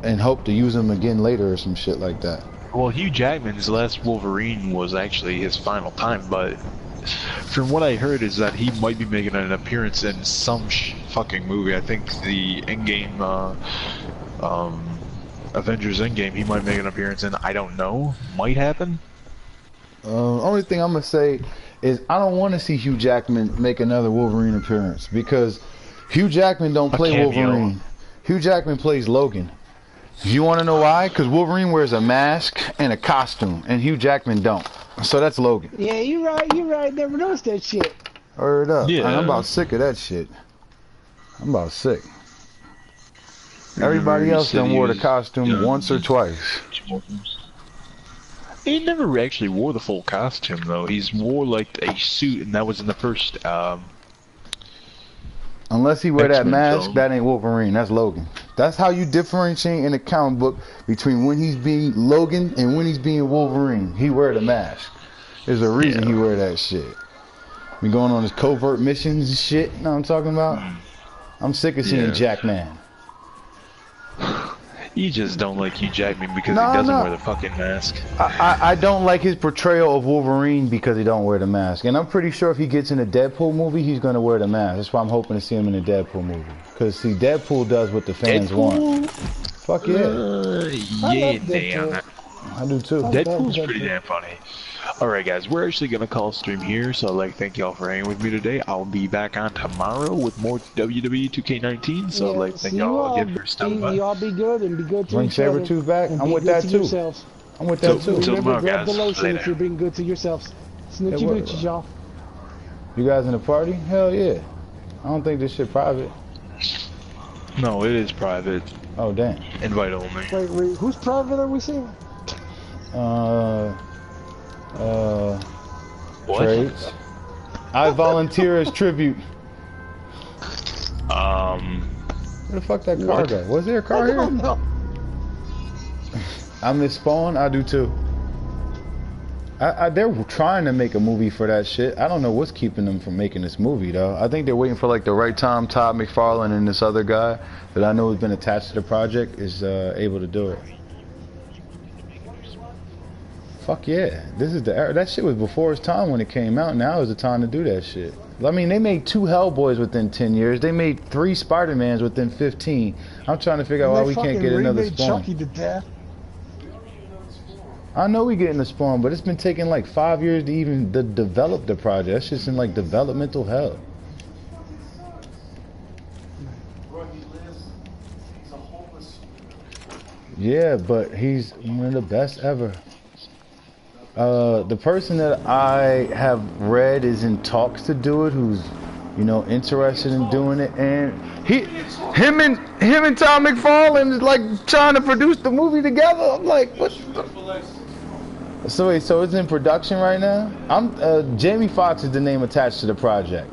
and hope to use him again later or some shit like that. Well, Hugh Jackman's last Wolverine was actually his final time, but from what I heard is that he might be making an appearance in some fucking movie. I think the Endgame, Avengers Endgame, he might make an appearance in. I don't know. Might happen. Only thing I'm gonna say is I don't want to see Hugh Jackman make another Wolverine appearance because Hugh Jackman don't play cameo. Wolverine. Hugh Jackman plays Logan. You want to know why? Because Wolverine wears a mask and a costume, and Hugh Jackman don't. So that's Logan. Yeah, you right. Never noticed that shit. Word up. Yeah. I'm about sick of that shit. I'm about sick. Everybody else done wore the costume once or twice. He never actually wore the full costume though. He's wore like a suit, and that was in the first. Unless he wear that X-Men mask, film. that ain't Wolverine. That's Logan. That's how you differentiate in a comic book between when he's being Logan and when he's being Wolverine. He wear the mask. There's a reason he wear that shit. Be going on his covert missions and shit. You know what I'm talking about? I'm sick of seeing Jackman. You just don't like Hugh Jackman because No, he doesn't no. wear the fucking mask. I don't like his portrayal of Wolverine because he don't wear the mask. And I'm pretty sure if he gets in a Deadpool movie, he's going to wear the mask. That's why I'm hoping to see him in a Deadpool movie. Because, see, Deadpool does what the fans want. Fuck yeah. Yeah, damn it. I do too. Deadpool's pretty damn funny. Alright guys, we're actually going to call stream here, so I'd like to thank y'all for hanging with me today. I'll be back on tomorrow with more WWE 2K19, so I'd like to thank y'all again for stopping by. Y'all be good and be good to Bring each other. Sabertooth back. And I'm be with good that to too. yourselves. I'm with that too. Till tomorrow, Remember, grab the guys. lotion Later. if you're being good to yourselves. Snitchy Yeah, what- bitches, y'all. You guys in the party? Hell yeah. I don't think this shit private. No, it is private. Oh, damn. Invite only. Wait, who's private are we seeing? What? Trades. I volunteer as tribute. Where the fuck that car What? go? Was there a car I here? don't know. I miss Spawn. I do too. They're trying to make a movie for that shit. I don't know what's keeping them from making this movie though. I think they're waiting for like the right time. Todd McFarlane and this other guy that I know has been attached to the project is able to do it. Fuck yeah. This is the era. That shit was before its time when it came out. Now is the time to do that shit. I mean, they made 2 Hellboys within 10 years. They made 3 Spider-Mans within 15. I'm trying to figure out why we can't get another remade Spawn. Chucky to death. I know we getting the Spawn, but it's been taking like 5 years to even develop the project. That's just in like developmental hell. Yeah, but he's one of the best ever. The person that I have read is in talks to do it, who's, you know, interested in doing it, and him and Tom McFarlane is like trying to produce the movie together. I'm like, what? So wait, so it's in production right now? Jamie Foxx is the name attached to the project,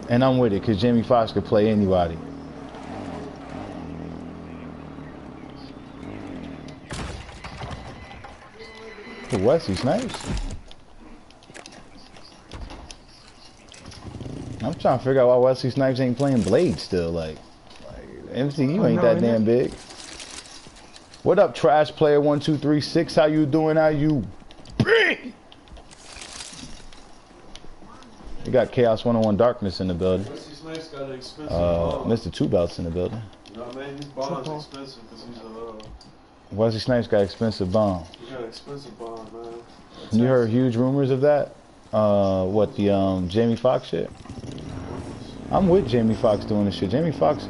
and I'm with it because Jamie Foxx could play anybody. Wesley Snipes. I'm trying to figure out why Wesley Snipes ain't playing Blade still. Like MCU ain't that damn big. What up, Trash Player 1236? How you doing? How you? You got Chaos 101 Darkness in the building. Mr. Two Belts in the building. No, man, his bond's expensive because he's a. Wesley Snipes got expensive bomb. He got an expensive bond, man. You heard huge rumors of that? What, the Jamie Foxx shit? I'm with Jamie Foxx doing this shit. Jamie Foxx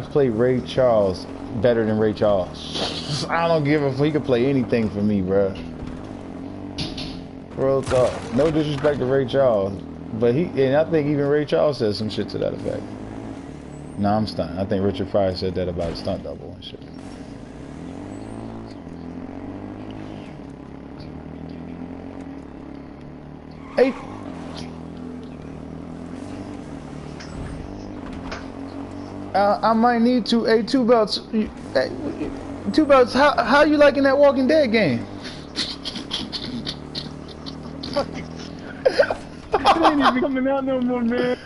played Ray Charles better than Ray Charles. I don't give a fuck. He could play anything for me, bruh. Real talk. No disrespect to Ray Charles, but and I think even Ray Charles said some shit to that effect. Nah, I'm stunned. I think Richard Pryor said that about a stunt double and shit. Hey. I might need to. Hey, Two Belts. Hey, Two Belts, how you liking that Walking Dead game? It ain't even coming out no more, man.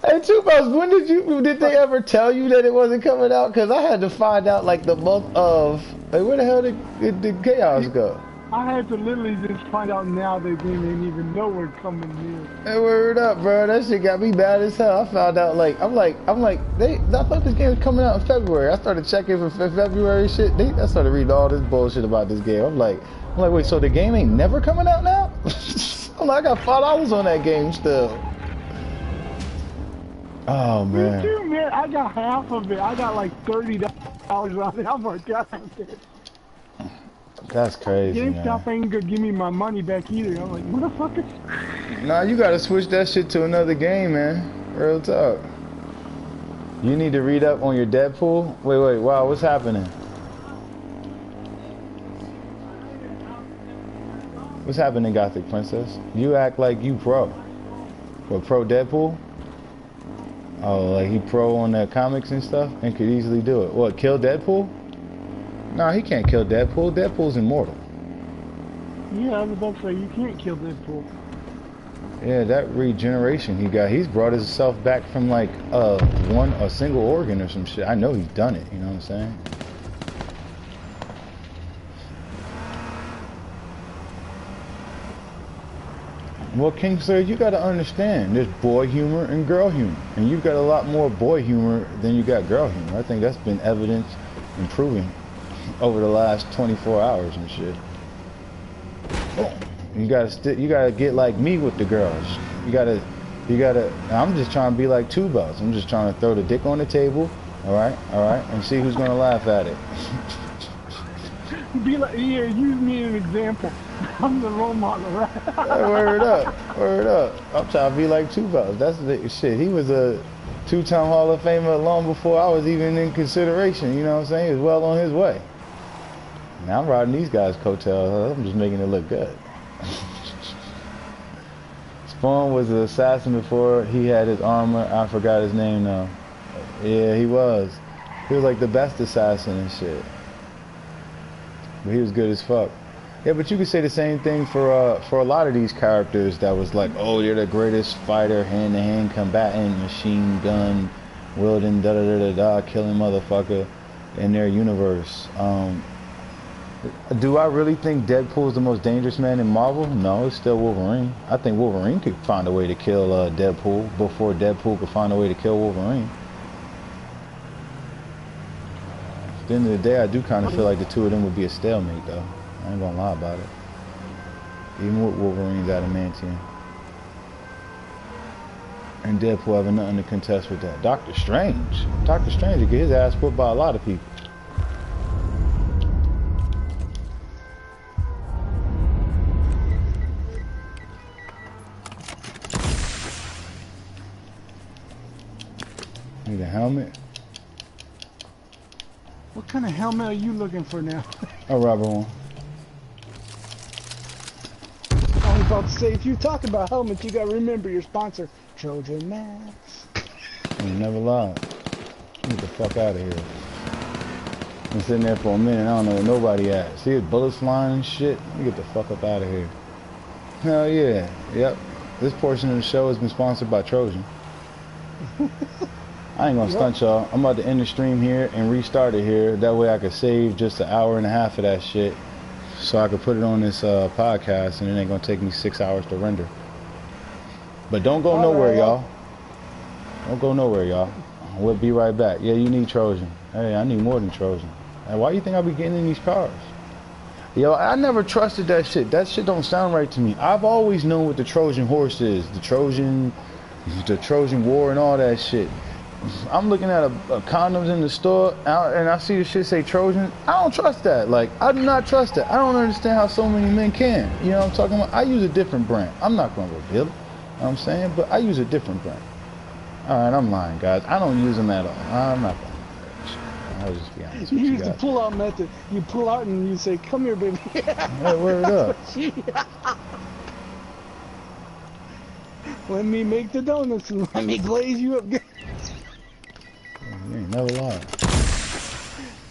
Hey, Two Belts, did they ever tell you that it wasn't coming out? Cause I had to find out like the month of. Like, where the hell did Chaos go? I had to literally just find out now they didn't even know we're coming here. Hey, word up, bro. That shit got me mad as hell. I found out like I thought this game was coming out in February. I started checking for February shit. I started reading all this bullshit about this game. I'm like, wait, so the game ain't never coming out now? I'm like, I got $5 on that game still. Oh man. Me too, man. I got half of it. I got like $30 on it. I'm like, God, that's crazy, GameStop ain't gonna give me my money back either. I'm like, motherfucker. Nah, you gotta switch that shit to another game, man. Real talk. You need to read up on your Deadpool. Wait, wow, what's happening? What's happening, Gothic Princess? You act like you pro. What, pro Deadpool? Oh, like he pro on the comics and stuff and could easily do it. What, kill Deadpool? Nah, he can't kill Deadpool. Deadpool's immortal. Yeah, I was about to say, you can't kill Deadpool. Yeah, that regeneration he got, he's brought himself back from like a single organ or some shit. I know he's done it, you know what I'm saying? Well, King Sir, you gotta understand, there's boy humor and girl humor. And you've got a lot more boy humor than you got girl humor. I think that's been evidence improving over the last 24 hours and shit. You gotta get like me with the girls. You gotta, I'm just trying to be like Two Belts. I'm just trying to throw the dick on the table, alright, and see who's gonna laugh at it. Be like, yeah, use me as an example. I'm the role model, right? Hey, word up. I'm trying to be like Two Belts. That's the shit. He was a two-time Hall of Famer long before I was even in consideration, you know what I'm saying? He was well on his way. Now I'm riding these guys' coattails. I'm just making it look good. Spawn was an assassin before he had his armor. I forgot his name now. Yeah, he was. He was like the best assassin and shit. But he was good as fuck. Yeah, but you could say the same thing for a lot of these characters that was like, oh, they're the greatest fighter, hand-to-hand combatant, machine gun, wielding, da-da-da-da-da, killing motherfucker in their universe. Do I really think Deadpool is the most dangerous man in Marvel? No, it's still Wolverine. I think Wolverine could find a way to kill Deadpool before Deadpool could find a way to kill Wolverine. At the end of the day, I do kind of feel like the two of them would be a stalemate, though. I ain't gonna lie about it. Even with Wolverine's adamantium. And Deadpool having nothing to contest with that. Doctor Strange would get his ass whooped by a lot of people. Need a helmet? What kind of helmet are you looking for now? A rubber one. I was about to say, if you talk about helmets, you gotta remember your sponsor, Trojan Max. You never lied. Get the fuck out of here. Been sitting there for a minute, I don't know where nobody at. See his bullets flying and shit? You get the fuck up out of here. Hell yeah. Yep. This portion of the show has been sponsored by Trojan. I ain't gonna stunt y'all. I'm about to end the stream here and restart it here. That way I could save just an hour and a half of that shit. So I could put it on this podcast and it ain't gonna take me 6 hours to render. But don't go nowhere, y'all. Don't go nowhere, y'all. We'll be right back. Yeah, you need Trojan. Hey, I need more than Trojan. And why do you think I'll be getting in these cars? Yo, I never trusted that shit. That shit don't sound right to me. I've always known what the Trojan horse is. The Trojan War and all that shit. I'm looking at a condoms in the store and I see the shit say Trojan. I don't trust that. Like, I do not trust that. I don't understand how so many men can. You know what I'm talking about? I use a different brand. I'm not going to reveal it. You know what I'm saying? But I use a different brand. Alright, I'm lying, guys. I don't use them at all. I'm not going to. I'll just be honest with you use the pull-out method. You pull out and you say, come here, baby. Hey, word up. Let me make the donuts and let me glaze you up. You ain't never lied.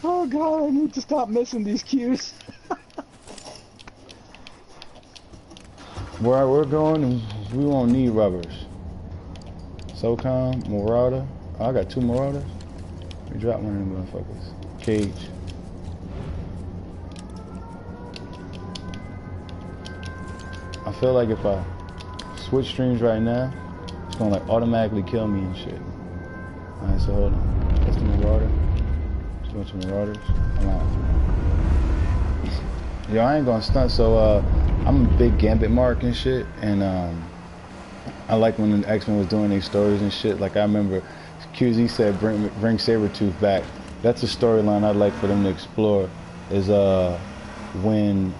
Oh Oh god, I need to stop missing these cues. Where we're going, we won't need rubbers. SOCOM, Marauder. Oh, I got 2 Marauders. We drop one of them motherfuckers. Cage. I feel like if I switch streams right now, it's gonna like automatically kill me and shit. Alright, so hold on. That's the Marauder. Just a bunch of Marauders. I'm out. Yo, I ain't gonna stunt, so I'm a big Gambit mark and shit, and I like when the X-Men was doing these stories and shit. Like I remember QZ said bring Sabretooth back. That's a storyline I'd like for them to explore, is when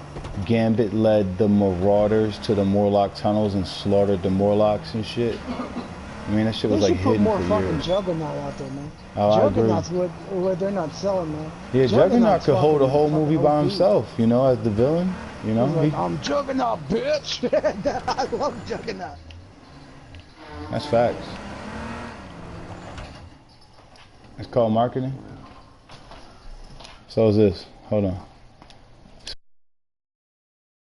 Gambit led the Marauders to the Morlock tunnels and slaughtered the Morlocks and shit. I mean, that shit was They like should put hidden more for fucking years. Juggernaut out there, man. Oh, I agree. Juggernaut's what they're not selling, man. Yeah, Juggernaut could hold a whole fucking movie by OP. himself, you know, as the villain. You know, He's like, I'm Juggernaut, bitch. I love Juggernaut. that's facts. It's called marketing. So is this. Hold on.